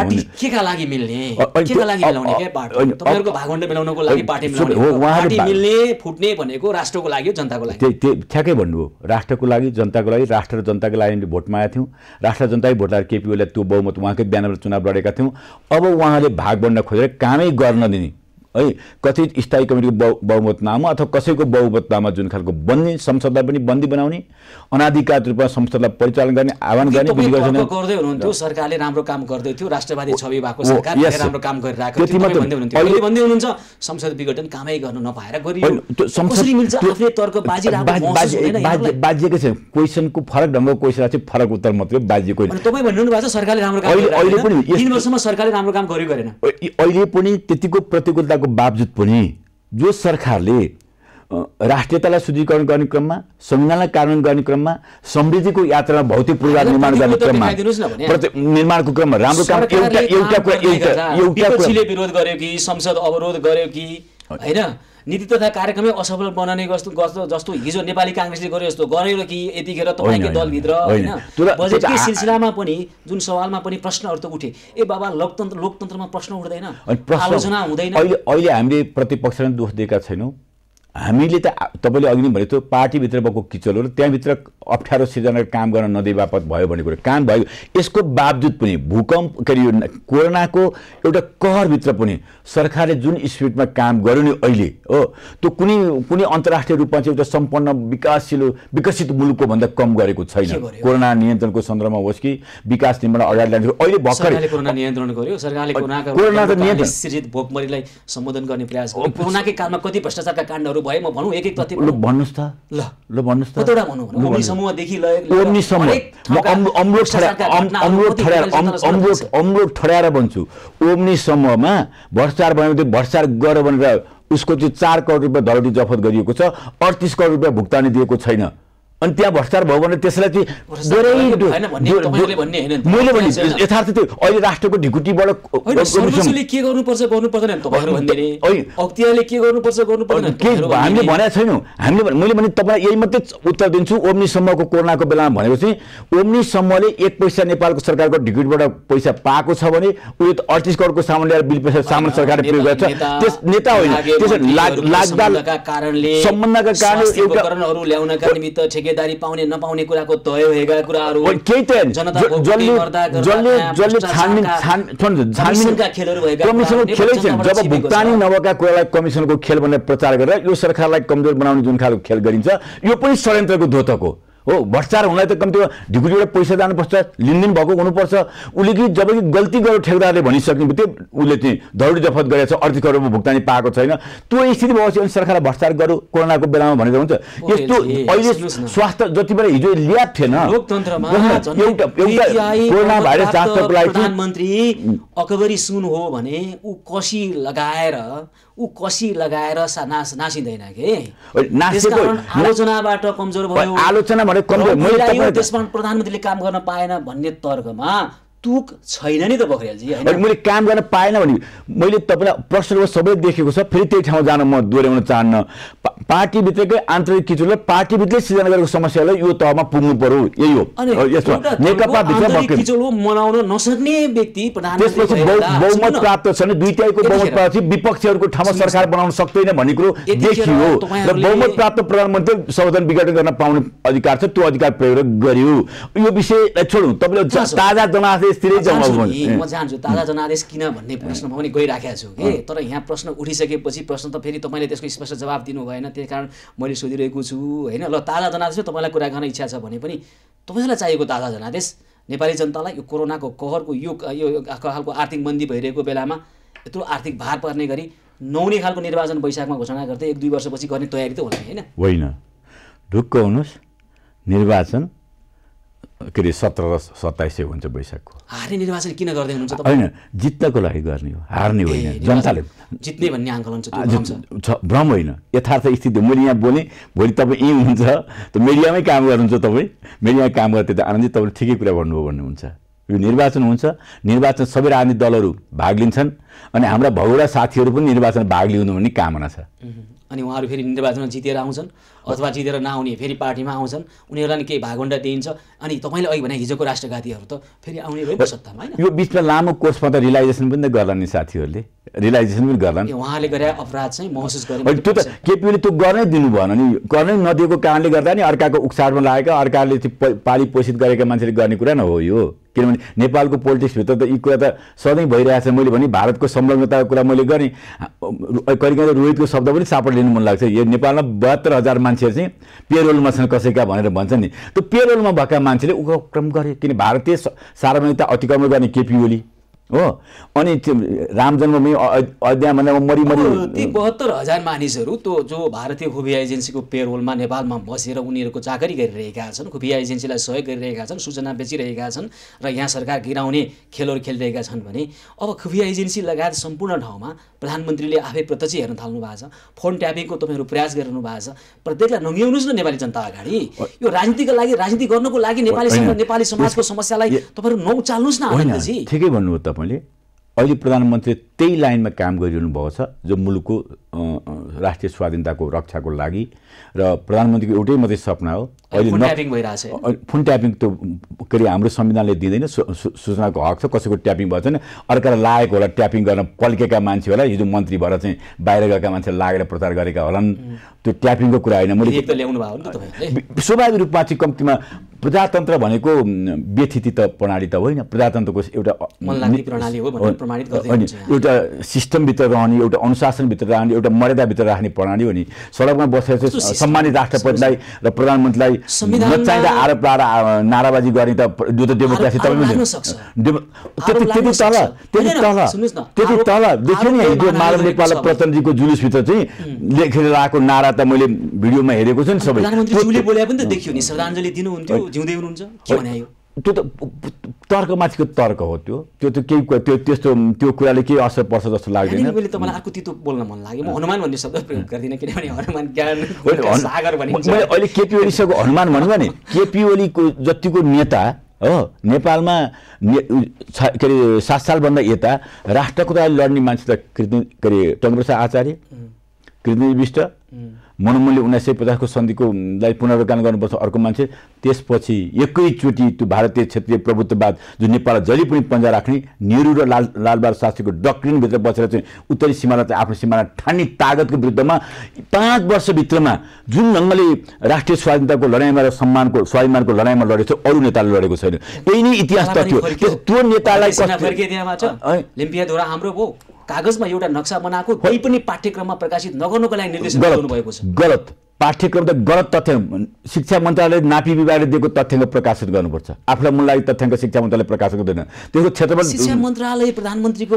केका लागि मिल्ने, केका लागि मिलाउने के पार्टी तपाईहरुको भागवण्ड मिलाउनको लागि पार्टी मिलाउने हो, पार्टी मिल्ने फुट्ने भनेको राष्ट्रको लागि हो, जनताको लागि। त्यो ठ्याक्कै भन्नुभयो, राष्ट्रको लागि, जनताको लागि। राष्ट्र र जनताको लागि हामीले भोट मागेका थियौँ, राष्ट्र जनताले भोट लगाएर केपी ओलीलाई त्यो बहुमत उहाँकै ब्यानरमा चुनाव लडेका थियौँ। अब उहाँले भाग बन्न खोजेर कामै गर्न दिने है कथित स्थायी कमिटीको बहुमतनामा अथवा कसैको बहुमतनामा जुन खालको बन्दी संसदलाई पनि बन्दी बनाउने अनाधिकार रूपमा संसदलाई परिचालन गर्ने आह्वान गर्ने गर्दै हुनुहुन्थ्यो सरकारले राम्रो काम गर्दै थियो राष्ट्रवादी छवि भएको सरकारले राम्रो काम गरिरहेको थियो अहिले भन्दै हुनुहुन्छ संसद विघटन कामै गर्न नपाएर गरियो कसरी मिल्छ आफूले तर्क बाजिएको छ क्वेशनको फरक ढङ्गको क्वेशन चाहिँ फरक उत्तर मात्रै बाजिएको होइन तपाईँ भन्नु भएको छ सरकारले राम्रो काम अहिले पनि 3 वर्षमा सरकारले राम्रो काम गर्यो गरेन अहिले पनि त्यतिको प्रतिकूलताको बावजुद पनि जो सरकारले राष्ट्रियतालाई शुद्धिकरण गर्ने क्रममा संविधानलाई कार्यान्वयन गर्ने क्रममा समृद्धिको यात्रामा भौतिक पूर्वाधार निर्माण गर्ने क्रममा निर्माणको क्रममा राम्रो काम एउटा विरोध गर्यो कि संसद अवरोध गर्यो कि हैन नीति तथा कार्यक्रमै असफल बनाउने जस्तो हिजो नेपाली कांग्रेसले गर्यो जस्तो गर्यो कि यतिखेर तपाईकै दलभित्र हैन बजेटकै सिलसिलामा पनि जुन सवालमा पनि प्रश्नहरु त उठे ए बाबा लोकतन्त्रमा प्रश्न उठ्दैन आलोचना हुँदैन अहिले हामीले प्रतिपक्षलाई दोष दिएका छैनौं हामीले त तपाईले अघि नै भनेको थियो पार्टी भित्र भएको किचलो र त्यहाँ भित्र अप्ठ्यारो सिर्जना काम गर्न नदिए बापत भयो भन्ने कुरा काम भयो यसको बावजुद पनि भूकम्प कोरोनाको एउटा कहर भित्र पनि सरकारले जुन स्पिडमा काम गर्यो नि अहिले हो त्यो कुनै अन्तर्राष्ट्रिय रूपमा चाहिँ एउटा सम्पन्न विकसित मुलुकको भन्दा कम गरेको छैन कोरोना नियन्त्रणको सन्दर्भमा होस् कि विकास निर्माण अगाडि लान्छ अहिले भर्खरै कोरोना नियन्त्रण गर्यो सरकारले कोरोनाको नियन्त्रण सृजित भोकमरीलाई सम्बोधन गर्ने प्रयास गर्यो कोरोनाकै कालमा कति भ्रष्टाचारका काण्डहरु भए म भनौं एक एक तथ्य भन्नुस् त ल भन्नुस् त कतौडा भनौं ओम्नी समूहदेखि ओम्नी समूह अम्लोट ठड्याएर भन्छु ओम्नी समूहमा भ्रष्टाचार भयो भ्रष्टाचार गर भनेर उसको चाहिँ 4 करोड रुपैयाँ धरोटी जफत गरिएको छ 38 करोड रुपैयाँ भुक्तानी दिएको छैन अनि त्यहाँ भ्रष्टाचार भयो भने त्यसलाई मैले भने यथार्थ त्यो अहिले राष्ट्रको ढिकुटीबाट सर्वोच्चले के गर्नुपर्छ गर्नुपर्दैन तपाईहरु भन्दै नि अख्तियारले के गर्नुपर्छ गर्नुपर्दैन के हामीले भनेका छैनौं मैले भने तपाईलाई यही मात्रै उत्तर दिन्छु ओम्नी समूहको कोरोनाको बेलामा भनेको चाहिँ ओम्नी समूहले 1 पैसा नेपालको सरकारको ढिकुटीबाट पैसा पाएको छ भने उयो 38 करोडको सामान ल्याएर बिल पैसा सामान सरकारले प्रयोग गर्छ त्यस नेता होइन त्यसो लाग्दाका कारणले सम्बन्धका कारणले एउटा उपकरणहरु ल्याउनका निमित्त ठेकेदारी पाउने नपाउने कुराको तय भएका कुराहरु केही त जसले छानबिनका खेलहरु भएका कमिसनको खेलै छैन जब भुक्तानी नभएका कुरालाई कमिसनको खेल भनेर प्रचार गरेर यो सरकारलाई कमजोर बनाउने जुन खालको खेल गरिन्छ यो पनि षड्यन्त्रको धोतको हो भ्रष्टाचार हुनलाई त कम्ती ढिकुटीबाट पैसा जानुपर्छ लिनदिन भएको हुनुपर्छ उले कि जब कि गल्ती गर्यो ठेकेदारले भनिसक्ने बित्तिकै उले चाहिँ धरोटी जफत गरेछ 38 करोडको भुक्तानी पाएको छैन त्यो स्थिति भएपछि अनि सरकारले भ्रष्टाचार गर्यो कोरोनाको बेलामा भनेर हुन्छ यस्तो अहिले स्वास्थ्य जति बेला हिजो ल्याब थिएन लोकतन्त्रमा एउटा कोरोना भाइरस जाँचको लागि प्रधानमन्त्री अकबरी सुन हो भने उ कसी लगाएर नासिँदैन के आलोचनाबाट कमजोर भयो आलोचना भने कमजोर त्यसमा प्रधानमन्त्रीले काम गर्न पाएन भन्ने तर्कमा तुक छैन नि त बखरेलजी हैन मैले काम गर्न पाएन भने मैले तपाईलाई प्रश्नको सबै देखेको छ फेरि त्यही ठाउँ जान म दोहोर्याउन चाहन्न पार्टी भित्रकै आन्तरिक किचोले पार्टी भित्रै सृजना गरेको समस्यालाई यो तहमा पुग्नु पर्यो यही हो यसमा नेकपा भित्र किचोलो मनाउन नसक्ने व्यक्ति प्रधानमन्त्री त्यसपछि बहुमत प्राप्त छ नि दुई तिहाईको बहुमत प्राप्त विपक्षीहरुको ठाउँमा सरकार बनाउन सक्दैन भन्ने कुरो देखियो र बहुमत प्राप्त प्रधानमन्त्री संविधान विघटन गर्न पाउने अधिकार छ त्यो अधिकार प्रयोग गर्यो यो विषयलाई छोडौं तपाईले ताजा जनादेश म जान्छु ताजा जनादेश किन भन्ने प्रश्नमा पनि गइराखेको छु के तर यहाँ प्रश्न उठिसकेपछि प्रश्न त फेरि तपाईले त्यसको स्पष्ट जवाफ दिनु भएन त्यसकारण मैले सोधिरहेको छु हैन ल ताजा जनादेश तपाईलाई कुरा गर्न इच्छा छ भने पनि तपाईलाई चाहिएको ताजा जनादेश नेपाली जनतालाई यो कोरोनाको कहरको यो खालको आर्थिक मन्दी भइरहेको बेलामा यत्रो आर्थिक भार पर्ने गरी नहुने खालको निर्वाचन वैशाखमा घोषणा गर्दै 1-2 वर्षपछि गर्ने तयारी त होला होइन ढुक्क हुनुस् निर्वाचन के रे 17 र 27 हुन्छ वैशाखको हार्ने निर्वाचन किन गर्दै हुनुहुन्छ तपाईँ हैन जित्नको लागि गर्ने हो हार्ने होइन जनताले जित्ने भन्ने आंकलन छ भ्रम होइन यथार्थ स्थिति मैले यहाँ बोले भोलि तपाईँ यही हुन्छ त मिडियामै काम गर्नुहुन्छ तपाईँ मिडियामा काम गर्दै त आनन्दित तपाईले ठिकै कुरा भन्नुभयो भन्ने हुन्छ यो निर्वाचन हुन्छ निर्वाचन सबै राजनीतिक दलहरू भाग लिन्छन् अनि हाम्रा भगौडा साथीहरू पनि निर्वाचन भाग लिनु भन्ने कामना छ अनि उहाँहरु फेरि निर्वाचनमा जितेर आउँछन् अथवा जितेर नआउने फेरि पार्टीमा आउँछन् उनीहरुलाई केही भागवण्डा दिइन्छ अनि तपाईले अहिले भने हिजोको राष्ट्रघातीहरु त फेरि आउने भए सत्तामा हैन यो बीचमा लामो कोर्समा त रियलाइजेसन पनि त गर्ला नि साथीहरुले रियलाइजेसन पनि गर्ला नि उहाँले गरे अपराध चाहिँ महसुस गरे त्यो त केपीले त्यो गर्नै दिनु भएन नि गर्नै नदिएको कारणले गर्दा नि अर्काको उक्सारमा लागेको अर्काले पाली पोषित गरेका मान्छेले गर्ने कुरा न हो यो किनभने नेपालको पोलिटिक्सभित्र त यी कुरा त सधैँ भइरहेछ। मैले भने भारतको संलग्नताको कुरा मैले गरेँ, कहिलेकाहीँ रोहितको शब्द पनि सापट लिनु मन लाग्छ। यो नेपालमा 72,000 मान्छेहरू चाहिँ पेरोलमा छन् कसैका भनेर भन्छ नि, त्यो पेरोलमा भएका मान्छेले उपक्रम गरे। किन भारतीय सार्वभौमिकता अतिक्रमण गर्ने केपी ओली हो, अनि राम जन्मभूमि अयोध्या भन्दा मरिमरि ती 72,000 मानिसहरू त्यो जो भारतीय खुफिया एजेन्सीको पेरोलमा नेपालमा बसेर उनीहरूको चाकरी गरिरहेका छन्, खुफिया एजेन्सीलाई सहयोग गरिरहेका छन्, सूचना बेचिरहेका छन् र यहाँ सरकार गिराउने खेलहरू खेलिरहेका छन् भने अब खुफिया एजेन्सी लगायत सम्पूर्ण ठाउँमा प्रधानमन्त्रीले आफै प्रत्यक्ष हेर्न थाल्नु भएको छ। फोन ट्यापिङको तपाईँहरू प्रयास गरिरहनु भएको छ। प्रत्येकलाई नङ्ग्याउनुहोस् न नेपाली जनता अगाडि। यो राजनीतिका लागि, राजनीति गर्नको लागि नेपाली समाजको समस्यालाई तपाईँहरू नउचाल्नुहोस् न आनन्दजी। ठिकै भन्नुभयो तपाईँले। अहिले प्रधानमन्त्री त्यही लाइनमा काम गरिरहनु भएको छ जो मुलुकको राष्ट्रिय स्वाधीनताको रक्षाको लागि, र प्रधानमन्त्रीको एउटै मात्रै सपना हो। अहिले फोन ट्यापिङ त के अरे हाम्रो संविधानले दिँदैन, सूचनाको हक छ, कसैको ट्यापिङ भएको छैन। अर्कालाई लागेको होला ट्यापिङ गर्न, पल्केका मान्छे होला, हिजो मन्त्री भएर चाहिँ बाहिर गएका मान्छे लागेर प्रचार गरेका होलान्, त्यो ट्यापिङको कुरा होइन। मैले स्वाभाविक रूपमा चाहिँ कम्तीमा प्रजातन्त्र भनेको व्यथित प्रणाली त होइन, प्रजातन्त्रको एउटा एउटा सिस्टमभित्र रहने, एउटा अनुशासनभित्र रहने, एउटा मर्यादाभित्र राख्ने प्रणाली हो नि। सडकमा बसेर चाहिँ सम्मानित राष्ट्रपतिलाई र प्रधानमन्त्रीलाई नचाहिँदा आरोप लगाएर नाराबाजी गर्ने त यो त डेमोक्रेसी तपाईँ त्यति तल देख्यो नि। हिजो माधव नेपाल प्रचण्डजीको जुलुसभित्र चाहिँ लेखेर आएको नारा त मैले भिडियोमा हेरेको छु नि। सबै प्रधानमन्त्रीज्यूले बोले पनि त देखियो नि, श्रद्धाञ्जली दिनुहुन्थ्यो, जिउँदै हुनुहुन्छ, के भन्यो? त्यो त तर्कमाथिको तर्क हो। त्यो त केही त्यस्तो त्यो कुराले केही असर पर्छ जस्तो लाग्दैन। मैले तपाईँलाई अर्को तितो बोल्न मन लाग्यो, म हनुमान भन्ने शब्द प्रयोग गर्दिनँ किनभने हनुमान ज्ञान सागर भनिन्छ। मैले अहिले केपी ओलीसँग हनुमान भन्नु भने केपी ओलीको जतिको नेता हो नेपालमा के अरे 7 सालभन्दा यता राष्ट्रको लागि लड्ने मान्छे त के अरे टङ्कप्रसाद आचार्य, कृष्ण विष्ट, मनमोहनले 1950 को सन्धिको लाई पुनर्विचार गर्नुपर्छ अर्को मान्छे। त्यसपछि एकैचोटि त्यो भारतीय क्षेत्रीय प्रभुत्ववाद जो नेपाललाई जहिले पनि पन्जा राख्ने नेहरू र लालबहादुर शास्त्रीको डक्ट्रिनभित्र बसेर चाहिँ उत्तरी सीमालाई चाहिँ आफ्नो सीमाना ठान्ने तागतको विरुद्धमा 5 वर्षभित्रमा जुन ढङ्गले राष्ट्रिय स्वाधीनताको लडाइँमा र सम्मानको स्वाभिमानको लडाइँमा लडेको छ अरू नेताले लडेको छैन। यही नै इतिहास तथ्य। त्यो नेतालाई लिम्पियाद्वारा हाम्रो भो कागजमा एउटा नक्सा बनाएको कोही पनि पाठ्यक्रममा प्रकाशित नगर्नुको लागि निर्देशन गर्नुभएको छ। गलत पाठ्यक्रम त गलत तथ्य शिक्षा मन्त्रालयले नापी विभागले दिएको तथ्याङ्क प्रकाशित गर्नुपर्छ। आफूलाई मन लागेको तथ्याङ्क शिक्षा मन्त्रालयले प्रकाशित गर्दैन। त्यसको क्षेत्रमा शिक्षा मन्त्रालय प्रधानमन्त्रीको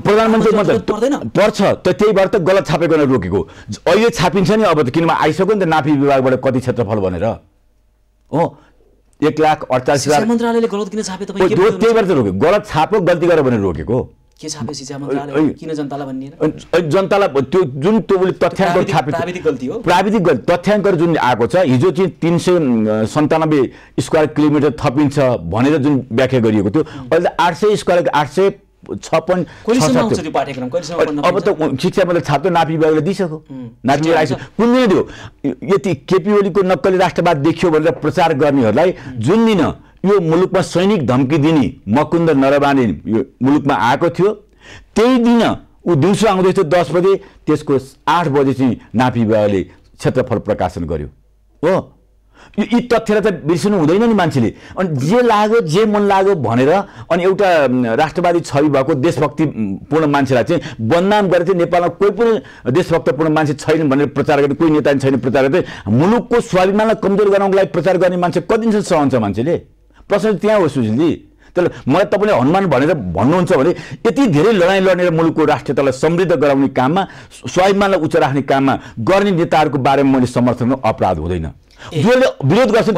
प्रधानमन्त्री पर्दैन पर्छ त त्यही भएर त गलत छापेको रोकेको। अहिले छापिन्छ नि अब त किनभने आइसक्यो नि त नापी विभागबाट कति क्षेत्रफल भनेर हो 1,48,000 मन्त्रालयले गलत किन छापे तपाईँ त्यही भएर त रोक्यो। गलत छापो गल्ती गरेर भनेर रोकेको के छापे शिक्षा मन्त्रालयले किन जनतालाई भन्ने जनतालाई त्यो जुन त्यो तथ्याङ्क छापे प्राविधिक गल्ती हो। प्राविधिक गल्ती तथ्याङ्क जुन आएको छ हिजो चाहिँ 397 स्क्वायर किलोमिटर थपिन्छ भनेर जुन व्याख्या गरिएको थियो अहिले 800 स्क्वायर 806 अब त शिक्षा मन्त्रालय छाप्यो नापी विभागले दिइसक्यो। नापी विभाग कुन दिन दियो यति केपी ओलीको नक्कली राष्ट्रवाद देखियो भनेर प्रचार गर्नेहरूलाई जुन दिन यो मुलुकमा सैनिक धम्की दिने मकुन्द नरवाने यो मुलुकमा आएको थियो त्यही दिन ऊ दिउँसो आउँदैथ्यो 10 बजे त्यसको 8 बजे चाहिँ नापी विभागले क्षेत्रफल प्रकाशन गर्यो हो। यी तथ्यलाई त बिर्सनु हुँदैन नि मान्छेले। अनि जे लाग्यो जे मन लाग्यो भनेर अनि एउटा राष्ट्रवादी छवि भएको देशभक्तिपूर्ण मान्छेलाई चाहिँ बदनाम गरेर चाहिँ नेपालमा कोही पनि देशभक्तपूर्ण मान्छे छैन भनेर प्रचार गर्ने कोही नेता छैन प्रचार गर्दै मुलुकको स्वाभिमानलाई कमजोर गराउनको लागि प्रचार गर्ने मान्छे कति दिन सहन्छ मान्छेले? प्रश्न त्यहाँ हो सुशीलजी। तर मलाई तपाईँले हनुमान भनेर भन्नुहुन्छ भने यति धेरै लडाइँ लडेर मुलुकको राष्ट्रियतालाई समृद्ध गराउने काममा स्वाभिमानलाई उच्च राख्ने काममा गर्ने नेताहरूको बारेमा मैले समर्थन गर्नु अपराध हुँदैन। विरोध गर्छ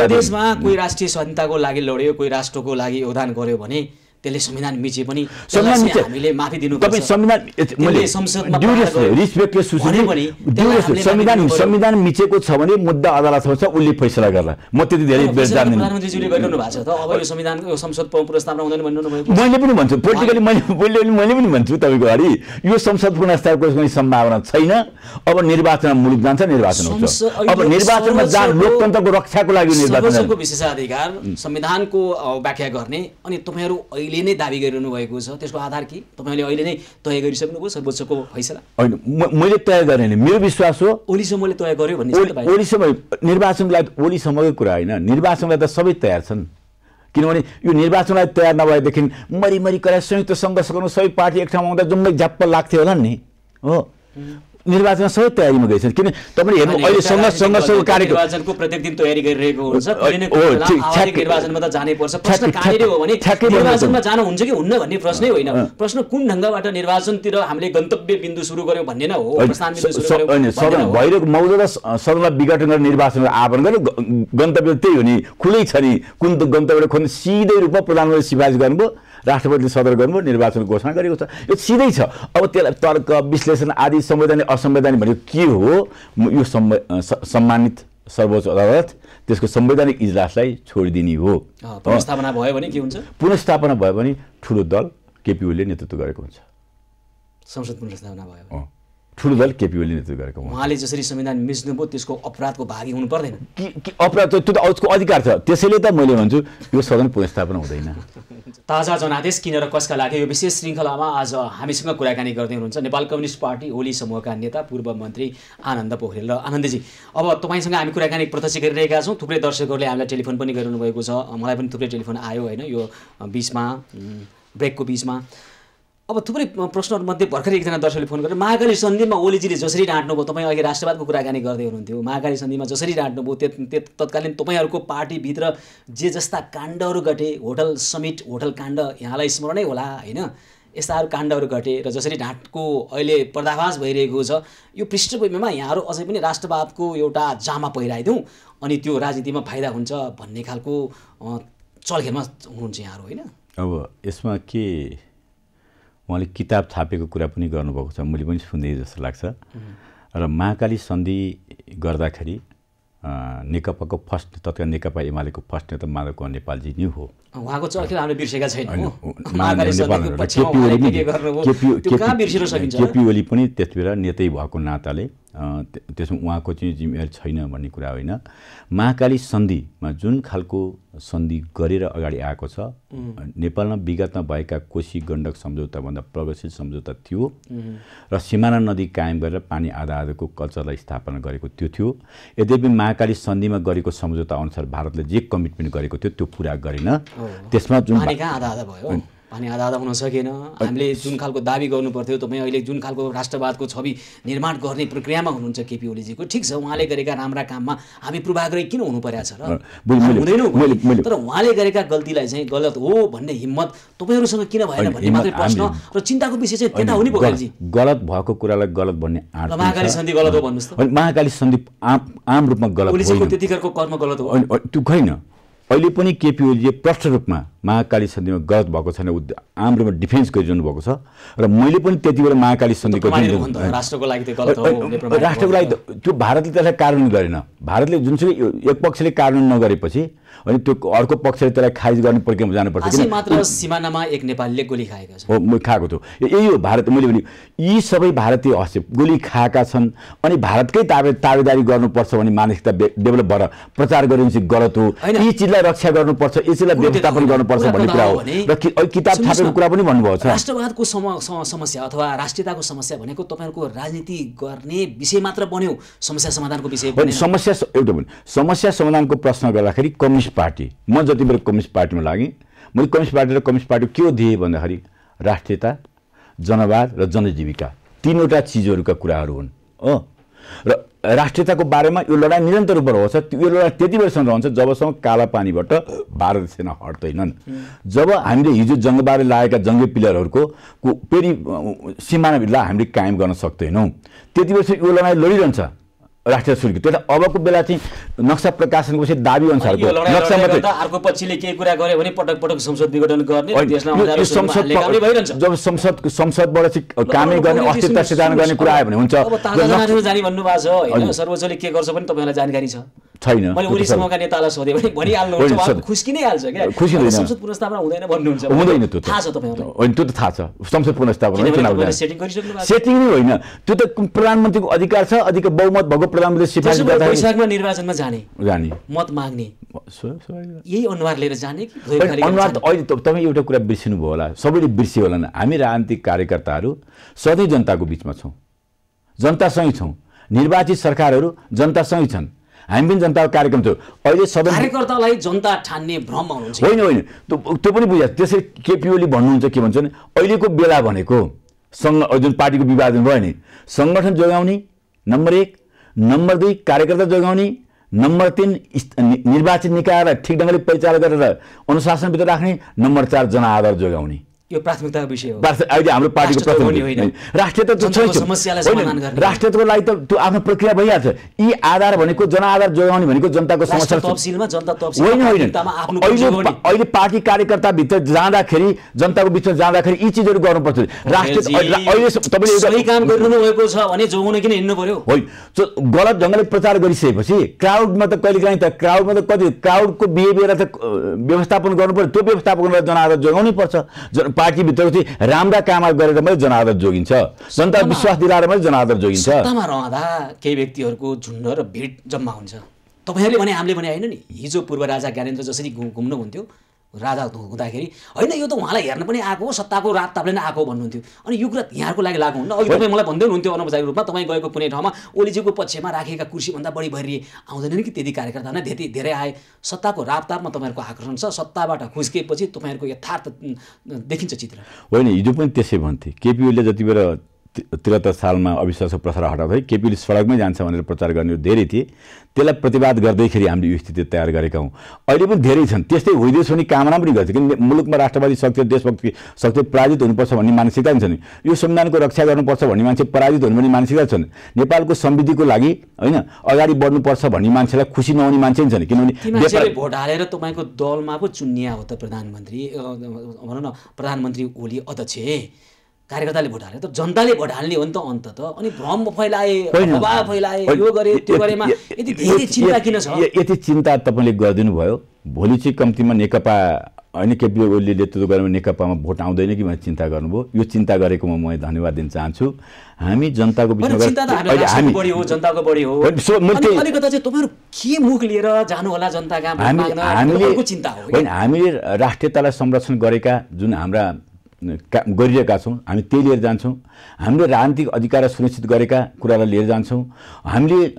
देशमा कोही राष्ट्रिय स्वाधीनताको लागि लड्यो कोही राष्ट्रको लागि योगदान गर्यो भने त्यसले संविधान मिचे पनि हामीले माफी दिनु पर्छ। तपाईँ संविधान मैले संसदमा रिस्पेक्टले संविधान मिचेको छ भने मुद्दा अदालतमा छ उसले फैसला गर्ला। म त्यति धेरै बेर जान्दिनँ। प्रधानमन्त्रीज्यूले गरिरहनु भएको छ त अब यो संविधानको यो संसद पुनर्स्थापना हुँदैन भन्नु भएको। मैले पनि भन्छु पोलिटिकली मैले पनि भन्छु तपाईँको अगाडि यो संसद पुनर्स्थापनाको कुनै सम्भावना छैन। अब निर्वाचनमा मुलुक जान्छ निर्वाचन हुन्छ। अब निर्वाचनमा जा लोकतन्त्रको रक्षाको लागि निर्वाचनको विशेषाधिकार संविधानको व्याख्या गर्ने अनि तपाईहरु अहिले नै दाबी गरिरहनु भएको छ त्यसको आधार के तपाईले अहिले नै तय गरिसक्नुभयो सर्वोच्चको फैसला? हैन मैले तय गरेन मेरो विश्वास हो ओलीसम्मले तय गर्यो भन्ने छ तपाईँ? ओलीसम्म निर्वाचनलाई ओलीसम्मको कुरा हैन निर्वाचनलाई त सबै तयार छन्। किनभने यो निर्वाचनलाई तयार नभएदेखि मरिमरि गरेर संयुक्त सङ्घर्ष गर्नु सबै पार्टी एक ठाउँमा आउँदा जम्मै झ्याप्प लाग्थ्यो होला नि हो निर्वाचन सबै तयारीमा गइसक्यो किन तपाईले हेर्नु अहिले सङ्घर्षको कार्यक्रम निर्वाचनको प्रत्येक दिन तयारी गरिरहेको हुन्छ निर्वाचनमा त जानै पर्छ प्रश्न कहाँनिर हो भने निर्वाचनमा जानु हुन्छ कि हुन्न भन्ने प्रश्नै होइन प्रश्न कुन ढङ्गबाट निर्वाचनतिर हामीले गन्तव्य बिन्दु सुरु गर्यौं भन्ने न हो प्रस्थान बिन्दु सुरु गर्यौं भइरहेको मौजूदा सदनलाई विघटन गरेर निर्वाचनको आह्वान गर्नु गन्तव्य त्यही हो नि खुलै छ नि कुन गन्तव्यले खोज्नु सिधै रूपमा प्रधानमन्त्री सिफारिस गर्नुभयो राष्ट्रपतिले सदर गर्नुभयो निर्वाचन घोषणा गरेको छ यो सिधै छ अब त्यसलाई तर्क विश्लेषण आदि संवैधानिक असंवैधानिक भनेको के हो यो सम्मानित सर्वोच्च अदालत त्यसको संवैधानिक इजलासलाई छोडिदिने हो पुनर्स्थापना भयो भने के हुन्छ पुनर्स्थापना भयो भने ठुलो दल केपी ओलीले नेतृत्व गरेको हुन्छ संसद पुनर्स्थापना भयो ठुलो दल केपी ओलीले नेतृत्व गरेको हुन्छ उहाँले जसरी संविधान मिच्नुभयो त्यसको अपराधको भागी हुनु पर्दैन कि अपराध त्यो त उसको अधिकार छ त्यसैले त मैले भन्छु यो सदन पुनर्स्थापना हुँदैन ताजा जनादेश किन र कसका लागि यो विशेष श्रृङ्खलामा आज हामीसँग कुराकानी गर्दै हुनुहुन्छ नेपाल कम्युनिस्ट पार्टी ओली समूहका नेता पूर्व मन्त्री आनन्द पोखरेल र आनन्दजी अब तपाईसँग हामी कुराकानी प्रत्यक्ष गरिरहेका छौँ थुप्रै दर्शकहरूले हामीलाई टेलिफोन पनि गरिरहनु भएको छ मलाई पनि थुप्रै टेलिफोन आयो होइन यो बीचमा ब्रेकको बीचमा अब थुप्रै प्रश्नहरूमध्ये भर्खरै एकजना दर्शकले फोन गरेर महाकाली सन्धिमा ओलीजीले जसरी डाँट्नुभयो तपाईँ अघि राष्ट्रवादको कुराकानी गर्दै हुनुहुन्थ्यो महाकाली सन्धिमा जसरी डाँट्नुभयो तत्कालीन तपाईँहरूको पार्टीभित्र जे जस्ता काण्डहरू घटे होटल समिट होटल काण्ड यहाँलाई स्मरणै होला होइन यस्ताहरू काण्डहरू घटे र जसरी ढाँटको अहिले पर्दाफास भइरहेको छ यो पृष्ठभूमिमा यहाँहरू अझै पनि राष्ट्रवादको एउटा जामा पहिराइदिउँ अनि त्यो राजनीतिमा फाइदा हुन्छ भन्ने खालको चलखेलमा हुनुहुन्छ यहाँहरू होइन अब यसमा के उहाँले किताब छापेको कुरा पनि गर्नुभएको छ मैले पनि सुन्दै जस्तो लाग्छ र महाकाली सन्धि गर्दाखेरि नेकपाको फर्स्ट तत्काल नेकपा एमालेको फर्स्ट नेता माधव कुमार नेपालजी नै हो उहाँको चलखेल हामीले बिर्सेका छैनौँ केपी ओली पनि त्यति बेला नेतै भएको नाताले त्यसमा उहाँको चाहिँ जिम्मेवारी छैन भन्ने कुरा होइन महाकाली सन्धिमा जुन खालको सन्धि गरेर अगाडि आएको छ नेपालमा विगतमा भएका कोशी गण्डक सम्झौताभन्दा प्रगतिशील सम्झौता थियो र सिमाना नदी कायम गरेर पानी आधा आधाको कल्चरलाई स्थापना गरेको त्यो थियो यद्यपि महाकाली सन्धिमा गरेको सम्झौता अनुसार भारतले जे कमिटमेन्ट गरेको थियो त्यो पुरा गरेन त्यसमा जुन पानी आधा आधा हुन सकेन हामीले जुन खालको दाबी गर्नु पर्थ्यो तपाईँ अहिले जुन खालको राष्ट्रवादको छवि निर्माण गर्ने प्रक्रियामा हुनुहुन्छ केपी ओलीजीको ठिक छ उहाँले गरेका राम्रा काममा हामी पूर्वाग्रही किन हुनु परेको छ र हुँदैनौँ तर उहाँले गरेका गल्तीलाई चाहिँ गलत हो भन्ने हिम्मत तपाईँहरूसँग किन भएन भन्ने मात्रै प्रश्न र चिन्ताको विषय चाहिँ त्यता हो नि पोखरेलजी गलत भएको कुरालाई गलत भन्ने महाकाली सन्धि गलत हो भन्नुहोस् त महाकाली सन्धि आम रूपमा गलत ओलीजीको त्यतिखेरको कर्म गलत हो त्यो छैन अहिले पनि केपी ओलीले प्रष्ट रूपमा महाकाली सन्धिमा गलत भएको छैन आम रूपमा डिफेन्स गरिरहनु भएको छ र मैले पनि त्यति बेला महाकाली सन्धिको राष्ट्रको लागि राष्ट्रको लागि त्यो भारतले त्यसलाई कार्यान्वयन गरेन भारतले जुनसुकै एक पक्षले कार्यान्वयन नगरेपछि अनि त्यो अर्को पक्षले त्यसलाई खारिज गर्ने प्रक्रियामा जानुपर्छ मात्र सिमानामा एक नेपालीले गोली खाएको छ हो खाएको थियो यही हो भारत मैले भने यी सबै भारतीय हस्तक्षेप गोली खाएका छन् अनि भारतकै ताबेदारी गर्नुपर्छ भन्ने मानसिकता डेभलप भएर प्रचार गरिन्छ गलत हो यी चिजलाई रक्षा गर्नुपर्छ यी चिजलाई व्यवस्थापन गर्नुपर्छ भन्ने कुरा हो र किताब छापेको कुरा पनि भन्नुभएको छ राष्ट्रवादको समस्या अथवा राष्ट्रियताको समस्या भनेको तपाईहरुको राजनीति गर्ने विषय मात्र बन्यो समस्या समाधानको विषय बन्यो समस्या एउटा पनि समस्या समाधानको प्रश्न गर्दाखेरि कम्युनिस्ट पार्टी म जति बेला कम्युनिस्ट पार्टीमा लागेँ मैले कम्युनिस्ट पार्टी र कम्युनिस्ट पार्टी के दिए भन्दाखेरि राष्ट्रियता जनवाद र जनजीविका तीनवटा चिजहरूका कुराहरू हुन् हो र राष्ट्रियताको बारेमा यो लडाइँ निरन्तर रूपमा रहन्छ यो लडाइँ त्यति बेलासम्म रहन्छ जबसम्म काला पानीबाट भारत सेना हट्दैनन् जब हामीले हिजो जङ्गबारे लागेका जङ्गे पिलरहरूको फेरि सीमानालाई हामीले कायम गर्न सक्दैनौँ त्यति बेलासम्म यो लडाइँ लडिरहन्छ राष्ट्रिय सुरक्षा त्यो अबको बेला चाहिँ नक्सा प्रकाशनको चाहिँ दाबी अनुसारको नक्सा मात्रै अर्को पक्षले के कुरा गर्यो भने पटक पटक संसद विघटन गर्ने देशलाई जब संसदबाट चाहिँ कामै गर्ने अस्थिरता सिर्जना गर्ने कुरा आयो भने हुन्छ अब ताजा जानकारी जानी भन्नु भएको छ हैन सर्वोच्चले के गर्छ पनि तपाईलाई जानकारी छ छैन मैले ओली समूहका नेतालाई सोधे भने भनिहाल्नु हुन्छ उहाँको खुस्की नै हाल्छ क्या खुसी हुँदैन संसद पुनर्स्थापना हुँदैन भन्नुहुन्छ हुँदैन त्यो थाहा छ तपाईहरुलाई होइन त्यो त थाहा छ संसद पुनर्स्थापना चुनाव सेटिङ गरिसक्नु भएको छ सेटिङ नै होइन त्यो त प्रधानमन्त्रीको अधिकार छ अधिक बहुमत भएको प्रधानमन्त्री सिफारिस गर्दा वैशाखमा निर्वाचनमा जाने मत माग्ने यही अनुहार लिएर जाने कि अनुहार त अहिले तपाईँ एउटा कुरा बिर्सिनु भयो होला सबैले बिर्सियो होला हामी राजनीतिक कार्यकर्ताहरू सधैँ जनताको बिचमा छौँ जनतासँगै छौँ निर्वाचित सरकारहरू जनतासँगै छन् हामी पनि जनताको कार्यक्रम थियो। अहिले सबै कार्यकर्तालाई जनता ठान्ने भ्रममा हुनुहुन्छ। होइन त्यो पनि बुझ्या। त्यसै केपी ओली भन्नुहुन्छ के भन्छ भने अहिलेको बेला भनेको जुन पार्टीको विभाजन भयो नि, सङ्गठन जोगाउने नम्बर 1, नम्बर 2 कार्यकर्ता जोगाउने, नम्बर 3 निर्वाचित निकायलाई ठिक ढङ्गले परिचालन गरेर अनुशासनभित्र राख्ने, नम्बर 4 जनआदर जोगाउने। यो प्राथमिकताको विषय हो। अहिले हाम्रो पार्टीको प्राथमिकता राष्ट्रियताको समस्यालाई समाधान गर्ने, राष्ट्रियताको लागि त त्यो आफ्नो प्रक्रिया भइहाल्छ। यी आधार भनेको जनआधार जोगाउने भनेको जनताको समस्या तफसिलमा जनता तफसिल अहिले पार्टी कार्यकर्ताभित्र जाँदाखेरि जनताको बिचमा जाँदाखेरि यी चिजहरू गर्नुपर्छ। राष्ट्रिय अहिले तपाईँले सही काम गरिरहनु भएको छ भने जोगाउन किन हिँड्नु पर्यो? होइन, गलत ढङ्गले प्रचार गरिसकेपछि क्राउडमा त कहिलेकाहीँ त क्राउडमा त कति क्राउडको बिहेभियर त व्यवस्थापन गर्नु पर्यो। त्यो व्यवस्थापन जनआधार जोगाउनै पर्छ। पार्टीभित्रको चाहिँ राम्रा काम गरेर मात्रै जनआदर जोगिन्छ, जनता विश्वास दिलाएर मात्रै जनआदर जोगिन्छ। सत्तामा रहँदा केही व्यक्तिहरूको झुन्ड र भिड जम्मा हुन्छ। तपाईँहरूले भने हामीले भने होइन नि, हिजो पूर्व राजा ज्ञानेन्द्र जसरी घुम्नु हुन्थ्यो राजा हुँदाखेरि, होइन यो त उहाँलाई हेर्न पनि आएको हो, सत्ताको राततापले नै आएको भन्नुहुन्थ्यो। अनि यो कुरा यहाँहरूको लागि लागु हुन्न। अघि तपाईँ मलाई भन्दै हुनुहुन्थ्यो अनौपचारिक रूपमा तपाईँ गएको कुनै ठाउँमा ओलीजीको पक्षमा राखेका कुर्सीभन्दा बढी भरिए आउँदैनन् कि त्यति कार्यकर्ता नै धेरै आए। सत्ताको रापतापमा तपाईँहरूको आकर्षण छ, सत्ताबाट खुस्किएपछि तपाईँहरूको यथार्थ देखिन्छ चित्र। होइन, हिजो पनि त्यसै भन्थे। केपी ओलीले जति बेला 73 सालमा अविश्वासको प्रस्ताव हटाउँदाखेरि केपी ओली सडकमै जान्छ भनेर प्रचार गर्ने धेरै थिए। त्यसलाई प्रतिवाद गर्दैखेरि हामीले यो स्थिति तयार गरेका हौँ। अहिले पनि धेरै छन् त्यस्तै होइदियोस् भन्ने कामना पनि गर्छ। किन मुलुकमा राष्ट्रवादी शक्ति देशभक्ति शक्ति पराजित हुनुपर्छ भन्ने मानसिकता पनि छन्। यो संविधानको रक्षा गर्नुपर्छ भन्ने मान्छे पराजित हुनु भन्ने मानसिकता छन्। नेपालको समृद्धिको लागि होइन अगाडि बढ्नुपर्छ भन्ने मान्छेलाई खुसी नहुने मान्छे पनि छन्। किनभने भोट हालेर तपाईँको दलमा पो चुनिया हो त प्रधानमन्त्री, भनौँ न प्रधानमन्त्री ओली अध्यक्ष, कार्यकर्ताले भोट हाले त जनताले भोट हाल्ने हो नि त अन्त त। अनि भ्रम फैलाए, अफवाह फैलाए, यो गरे त्यो गरेमा यति धेरै चिन्ता किन छ? यति चिन्ता तपाईँले गरिदिनु भयो। भोलि चाहिँ कम्तीमा नेकपा होइन केपी ओलीले नेतृत्व गरेर नेकपामा भोट आउँदैन कि भनेर चिन्ता गर्नुभयो। यो चिन्ता गरेकोमा म धन्यवाद दिन चाहन्छु। हामी जनताको बिचमा जनताको बढी हो। अलिकता चाहिँ तपाईँहरू के मुख लिएर जानु होला जनता कहाँ? हामीले राष्ट्रियतालाई संरक्षण गरेका जुन हाम्रा गरिरहेका छौँ हामी त्यही लिएर जान्छौँ। हामीले राजनीतिक अधिकार सुनिश्चित गरेका कुरालाई लिएर जान्छौँ। हामीले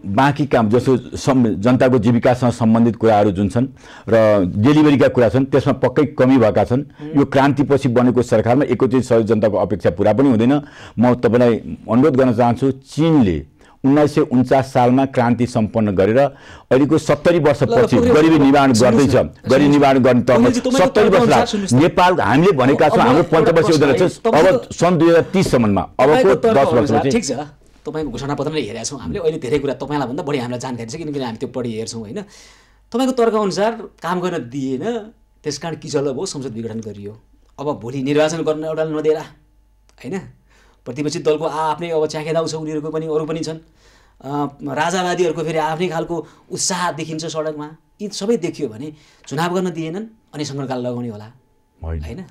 बाँकी काम जस्तो जनताको जीविकासँग सम्बन्धित कुराहरू जुन छन् र डेलिभरीका कुरा छन् त्यसमा पक्कै कमी भएका छन्। यो क्रान्तिपछि बनेको सरकारमा एकैचोटि सबै जनताको अपेक्षा पुरा पनि हुँदैन। म तपाईँलाई अनुरोध गर्न चाहन्छु, चीनले 1949 सालमा क्रान्ति सम्पन्न गरेर अहिलेको 70 वर्षपछि गरिबी निवारण गर्दैछ। गरिबी निवारण गर्ने तर्फ 70 वर्ष नेपाल हामीले भनेका छौँ हाम्रो पञ्चवर्षीय योजना छ अब सन् 2030 सम्ममा अबको 10 वर्षपछि। ठिक छ, तपाईँको घोषणापत्रले हेरेका छौँ हामीले। अहिले धेरै कुरा तपाईँलाई भन्दा बढी हामीलाई जानकारी छ किनकि हामी त्यो बढी हेर्छौँ होइन। तपाईँको तर्कअनुसार काम गर्न दिएन, त्यस कारण किचलो भयो, संसद विघटन गरियो। अब भोलि निर्वाचन गर्न एउटा नदिएर होइन प्रतिपक्षी दलको आफ्नै अब च्याखेदाउ छ, उनीहरूको पनि अरू पनि छन्। राजावादीहरूको फेरि आफ्नै खालको उत्साह देखिन्छ सडकमा। यी सबै देखियो भने चुनाव गर्न दिएनन् अनि सङ्कटकाल लगाउने होला होइन।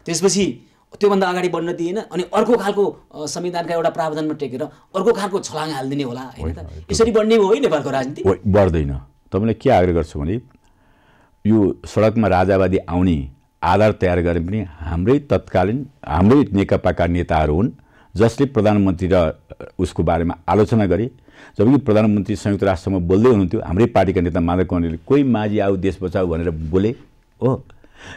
त्यसपछि त्योभन्दा अगाडि बढ्न दिएन अनि अर्को खालको संविधानका एउटा प्रावधानमा टेकेर अर्को खालको छलाङ हालिदिने होला होइन त। यसरी बढ्ने हो है नेपालको राजनीति? बढ्दैन। तपाईँलाई के आग्रह गर्छु भने यो सडकमा राजावादी आउने आधार तयार गरे पनि हाम्रै तत्कालीन हाम्रै नेकपाका नेताहरू हुन् जसले प्रधानमन्त्री र उसको बारेमा आलोचना गरे। जबकि प्रधानमन्त्री संयुक्त राष्ट्रमा बोल्दै हुनुहुन्थ्यो, हाम्रै पार्टीका नेता माधव कौडेलले कोही माझी आऊ देश बचाऊ भनेर बोले हो।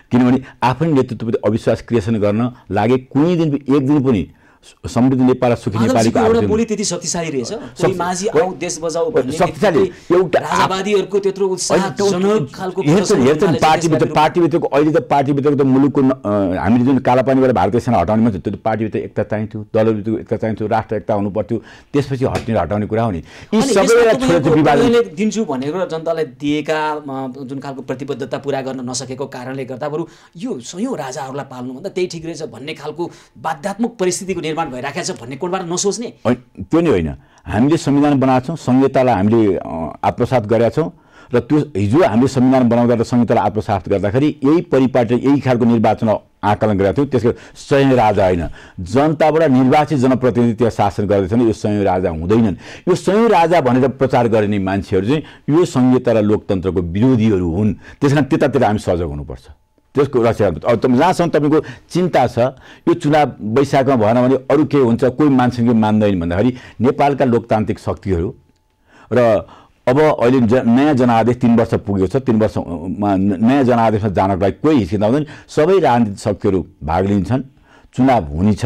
किनभने आफ्नै नेतृत्वप्रति अविश्वास क्रिएसन गर्न लागे। कुनै दिन एक दिन पनि समृद्ध नेपाल सुखी नेपालीको बोली त्यति शक्तिशाली रहेछ। कोही माझी आऊ देश बचाऊ भन्ने शक्तिशाली एउटा राजावादीहरूको त्यत्रो उत्साहजनक खालको हेर्छन् पार्टीभित्रको। अहिले त पार्टीभित्रको त मुलुकको हामीले जुन कालापानीबाट भारतीय सेना हटाउने मात्रै त्यो पार्टीभित्र एकता चाहिन्थ्यो, दलभित्रको एकता चाहिन्थ्यो, राष्ट्र एकता हुनु पर्थ्यो, त्यसपछि हटाउने कुरा हो नि। यी सबैलाई छोडेर विभाजन दिन्छु भनेर जनतालाई दिएका जुन खालको प्रतिबद्धता पुरा गर्न नसकेको कारणले गर्दा बरु यो सयौँ राजाहरूलाई पाल्नुभन्दा त्यही ठिक रहेछ भन्ने खालको बाध्यात्मक परिस्थितिको निर्माण भइराखेको छ भन्ने कोणबाट नसोच्ने? त्यो नै होइन। हामीले संविधान बनाएको छौँ, संहितालाई हामीले आत्मसात गरेका छौँ र त्यो हिजो हामीले संविधान बनाउँदा र संहितालाई आत्मसात गर्दाखेरि यही परिपाटी यही खालको निर्वाचन आकलन गरेका थियौँ। त्यसको स्वयं राजा होइन, जनताबाट निर्वाचित जनप्रतिनिधि त्यहाँ शासन गर्दैछन्। यो स्वयं राजा हुँदैनन्। यो स्वयं राजा भनेर प्रचार गर्ने मान्छेहरू चाहिँ यो संहिता र लोकतन्त्रको विरोधीहरू हुन्। त्यस कारण त्यतातिर हामी सजग हुनुपर्छ। त्यसको रक्षा जहाँसम्म तपाईँको चिन्ता छ यो चुनाव वैशाखमा भएन भने अरू के हुन्छ, कोही मान्छे मान्दैन भन्दाखेरि नेपालका लोकतान्त्रिक शक्तिहरू र अब अहिले नयाँ जनआदेश 3 वर्ष पुगेको छ। 3 वर्षमा नयाँ जनआदेशमा जानको लागि कोही हिचकिचा हुँदैन। सबै राजनीतिक शक्तिहरू भाग लिन्छन्, चुनाव हुनेछ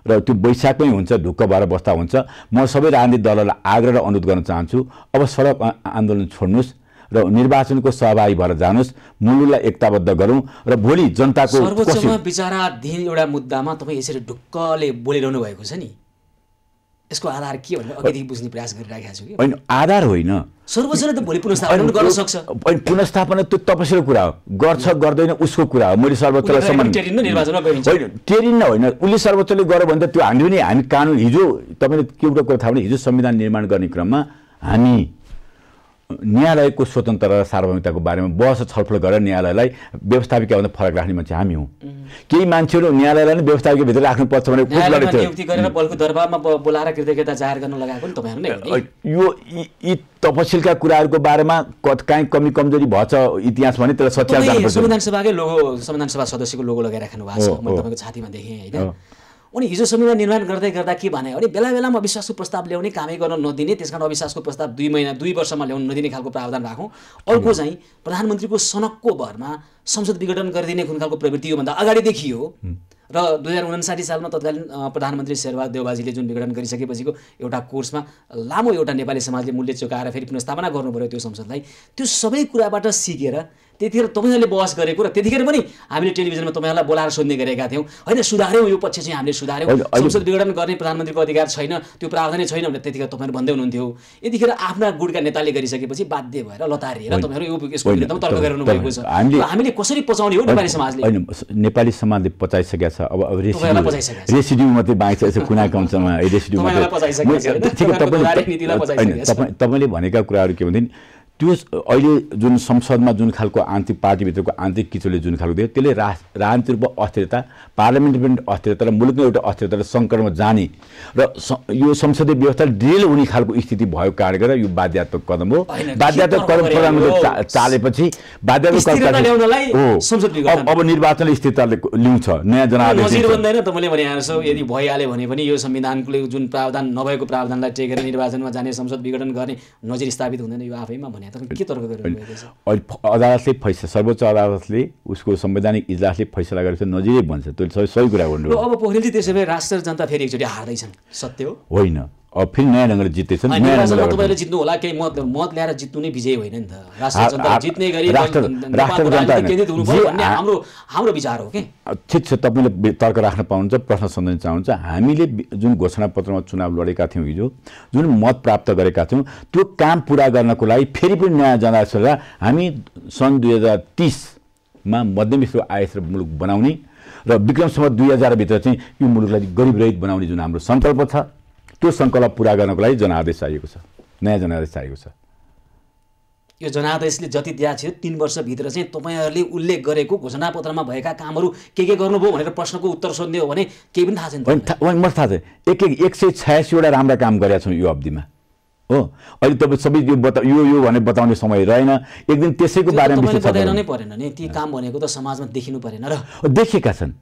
र त्यो वैशाखमै हुन्छ, ढुक्क भएर बस्दा हुन्छ। म सबै राजनीतिक दलहरूलाई आग्रह र अनुरोध गर्न चाहन्छु, अब सडक आन्दोलन छोड्नुहोस् र निर्वाचनको सहभागी भएर जानुहोस्, मुलुकलाई एकताबद्ध गरौँ र भोलि जनताको सर्वोच्चमा विचाराधीन एउटा मुद्दामा तपाईँ यसरी ढुक्कले बोलिरहनु भएको छ नि, यसको आधार के भनेर अघिदेखि बुझ्ने प्रयास गरिरहेको छु कि होइन। आधार होइन, सर्वोच्चले त भोलि पुनर्स्थापना गर्न सक्छ। पुनर्स्थापना त्यो तपस्याको कुरा हो, गर्छ गर्दैन उसको कुरा हो। मैले सर्वोच्चलाई सम्मान टेरिन्न होइन, उसले सर्वोच्चले गर्यो भने त त्यो हामी कानुन हिजो तपाईँले के एउटा कुरा थाहा भने हिजो संविधान निर्माण गर्ने क्रममा हामी न्यायालयको स्वतन्त्रता र सार्वभौमिकताको बारेमा बहस छलफल गरेर न्यायालयलाई व्यवस्थापिकाभन्दा फरक राख्ने मान्छे हामी हौँ। केही मान्छेहरू न्यायालयलाई नै व्यवस्थापिका भित्र राख्नुपर्छ भने नियुक्ति गरेर बलको दरबारमा बोलाएर कृतज्ञता जाहेर गर्न लगाएको नि तपाईँहरू नै हो। यो यी तपसिलका कुराहरूको बारेमा काहीँ कमी कमजोरी भएछ इतिहास भने त्यसलाई सच्याएर जानुपर्छ। संविधान सभाकै लोगो, संविधान सभा सदस्यको लोगो लगाइराख्नु भएको छ, मैले तपाईँको छातीमा देखेँ होइन। उनी हिजो संविधान निर्माण गर्दै गर्दा के भने अनि बेला बेलामा अविश्वासको प्रस्ताव ल्याउने, कामै गर्न नदिने, त्यसकारण अविश्वासको प्रस्ताव 2 वर्षमा ल्याउन नदिने खालको प्रावधान राखौँ। अर्को चाहिँ प्रधानमन्त्रीको सनकको भरमा संसद विघटन गरिदिने कुन खालको प्रवृत्ति योभन्दा अगाडि देखियो र 2059 सालमा तत्कालीन प्रधानमन्त्री शेरबहादुर देउबाजीले जुन विघटन गरिसकेपछिको एउटा कोर्समा लामो एउटा नेपाली समाजले मूल्य चुकाएर फेरि पुनर्स्थापना गर्नुभयो त्यो संसदलाई। त्यो सबै कुराबाट सिकेर त्यतिखेर तपाईँहरूले बहस गरेको र त्यतिखेर पनि हामीले टेलिभिजनमा तपाईँहरूलाई बोलाएर सोध्ने गरेका थियौँ होइन, सुधार्यौँ यो पक्ष चाहिँ हामीले सुधार्यौँ, संसद विघटन गर्ने प्रधानमन्त्रीको अधिकार छैन, त्यो प्रावधानै छैन भनेर त्यतिखेर तपाईँहरू भन्दै हुनुहुन्थ्यो। यतिखेर आफ्ना गुडका नेताले गरिसकेपछि बाध्य भएर लतारिएर तपाईँहरू यसको विरुद्धमा तर्क गरिरहनु भएको छ। हामीले कसरी पचाउने हो नेपाली समाजले? होइन, नेपाली समाजले पचाइसकेका छ। अब रेसिड्यू मात्रै बाँकी छ, यसो कुना कम्समा रेसिड्यू तपाईँले भनेका कुराहरू के भन्दैन त्यो अहिले जुन संसदमा जुन खालको आन्तरिक पार्टीभित्रको आन्तरिक किचोले जुन खालको दियो त्यसले राजनीतिक रूपमा अस्थिरता, पार्लियामेन्टरी पनि अस्थिरता र मुलुकमा एउटा अस्थिरता र सङ्कटमा जाने र यो संसदीय व्यवस्था ढिलो हुने खालको स्थिति भएको कारणले गर्दा यो बाध्यात्मक कदम हो। बाध्यात्मक कदम प्रधानमन्त्रीले चालेपछि अब निर्वाचनले स्थिरता ल्याउँछ, नयाँ जनादेश नजिर बन्दैन। तपाईँले भने यदि भइहाल्यो भने पनि यो संविधानले जुन प्रावधान नभएको प्रावधानलाई टेकेर निर्वाचनमा जाने, संसद विघटन गर्ने नजिर स्थापित हुँदैन, यो आफैमा भने के तर्क गरिरहेको छ? अदालतले फैसला, सर्वोच्च अदालतले उसको संवैधानिक इजलासले फैसला गरेको नजिरै बन्छ, त्यो सही कुरा गर्नु। अब पोखरेलजी त्यसो भए राष्ट्र जनता फेरि एकचोटि हार्दैछन्, सत्य हो? होइन, अब फेरि नयाँ ढङ्गले जित्दैछन्। तपाईँले जित्नु होला, केही मत ल्याएर जित्नु नै विजय होइन नि त। राष्ट्र जनता जित्ने गरी केन्द्रित हुनुपर्यो भन्ने हाम्रो विचार हो कि। ठिक छ, तपाईँले तर्क राख्न पाउनुहुन्छ, प्रश्न सोध्न चाहनुहुन्छ। हामीले जुन घोषणापत्रमा चुनाव लडेका थियौँ, हिजो जुन मत प्राप्त गरेका थियौँ, त्यो काम पुरा गर्नको लागि फेरि पनि नयाँ जनादेश हामी सन् 2030मा मध्यम स्तरको आयस्थ मुलुक बनाउने र विक्रमसम्म 2000 भित्र चाहिँ यो मुलुकलाई गरिब रहित बनाउने जुन हाम्रो सङ्कल्प छ, त्यो सङ्कल्प पुरा गर्नको लागि जनादेश चाहिएको छ, नयाँ जनादेश चाहिएको छ। यो जनादेशले जति दिएको थियो 3 वर्षभित्र चाहिँ तपाईँहरूले उल्लेख गरेको घोषणापत्रमा भएका कामहरू के गर्नुभयो भनेर प्रश्नको उत्तर सोध्ने हो भने केही पनि थाहा छैन। मलाई थाहा छ, 186वटा राम्रा काम गरेका छौँ यो अवधिमा हो। अहिले तपाईँ सबै यो भनेर बताउने समय रहेन, एक दिन त्यसैको बारेमा बताउन नै परेन नि। ती काम भनेको त समाजमा देखिनु परेन र देखेका छन्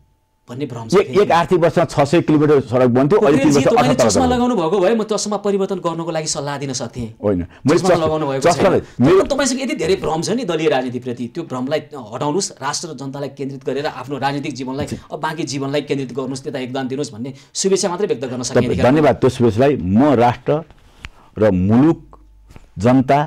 भन्ने भ्रम छ। एक आर्थिक वर्षमा 600 किलोमिटर सडक बन्थ्यो, अहिले 3 वर्ष तपाईले चस्मा लगाउनु भएको भए म चस्मा परिवर्तन गर्नको लागि सल्लाह दिन सक्थेँ। होइन, मैले चस्मा लगाउनु भएको छैन। तपाईसँग यति धेरै भ्रम छ नि दलीय राजनीतिप्रति, त्यो भ्रमलाई हटाउनुस्, राष्ट्र जनतालाई केन्द्रित गरेर आफ्नो राजनीतिक जीवनलाई अब बाँकी जीवनलाई केन्द्रित गर्नुस्, त्यता योगदान दिनुस् भन्ने शुभेच्छा मात्रै व्यक्त गर्न सकिन्छ। धन्यवाद। त्यो शुभेच्छालाई म राष्ट्र र मुलुक, जनता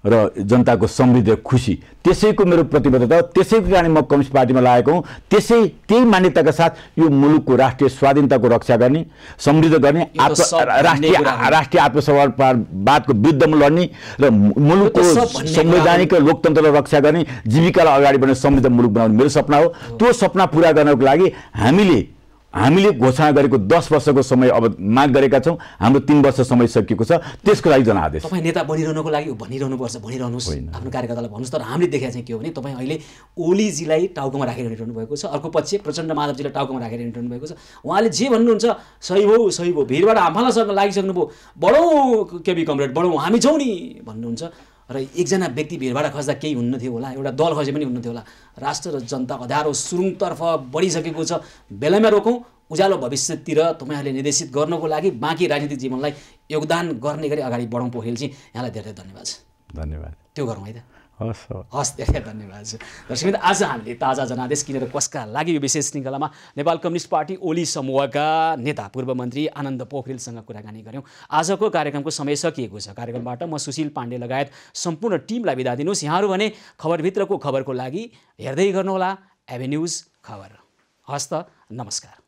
र जनताको समृद्धि खुसी त्यसैको मेरो प्रतिबद्धता, त्यसैको कारण म कम्युनिस्ट पार्टीमा लागेको हुँ। त्यही मान्यताका साथ यो मुलुकको राष्ट्रिय स्वाधीनताको रक्षा गर्ने, समृद्ध गर्ने, राष्ट्रिय आत्मसमर्पणवादको विरुद्धमा लड्ने र मुलुकको संवैधानिक लोकतन्त्रलाई रक्षा गर्ने, जीविकालाई अगाडि बढाउने समृद्ध मुलुक बनाउने मेरो सपना हो। त्यो सपना पुरा गर्नको लागि हामीले घोषणा गरेको 10 वर्षको समय अब माग गरेका छौँ। हाम्रो 3 वर्ष समय सकिएको छ, त्यसको लागि जनादेश। तपाईँ नेता बनिरहनुको लागि भनिरहनुपर्छ, भनिरहनुहोस्, आफ्नो कार्यकर्तालाई भन्नुहोस्। तर हामीले देखेका चाहिँ के हो भने तपाईँ अहिले ओलीजीलाई टाउकोमा राखेर हिँडिरहनु भएको छ, अर्को पक्ष प्रचण्ड माधवजीलाई टाउकोमा राखेर हिँडिरहनु भएको छ। उहाँले जे भन्नुहुन्छ सही हो, भिडबाट हाम्फालासँग लागिसक्नुभयो, बढौँ केबी कमरेड, बढौँ, हामी छौँ नि भन्नुहुन्छ। र एकजना व्यक्ति भिडबाट खस्दा केही हुन्न थियो होला, एउटा दल खसे पनि हुन्न थियो होला। राष्ट्र र जनता अँध्यारो सुरुङतर्फ बढिसकेको छ, बेलामा रोकौँ, उज्यालो भविष्यतिर तपाईँहरूले निर्देशित गर्नको लागि बाँकी राजनीतिक जीवनलाई योगदान गर्ने गरी अगाडि बढौँ पोखरेलजी। यहाँलाई धेरै धेरै धन्यवाद छ। धन्यवाद। त्यो गरौँ है त। हस् धेरै धन्यवाद छ। दर्शकबिन, आज हामीले ताजा जनादेश किनेर कसका लागि यो विशेष श्रृङ्खलामा नेपाल कम्युनिस्ट पार्टी ओली समूहका नेता पूर्व मन्त्री आनन्द पोखरेलसँग कुराकानी गऱ्यौँ। आजको कार्यक्रमको समय सकिएको छ। कार्यक्रमबाट म सुशील पाण्डे लगायत सम्पूर्ण टिमलाई बिदा दिनुहोस्। यहाँहरू भने खबरभित्रको खबरको लागि हेर्दै गर्नुहोला एभेन्युज खबर। हस्त, नमस्कार।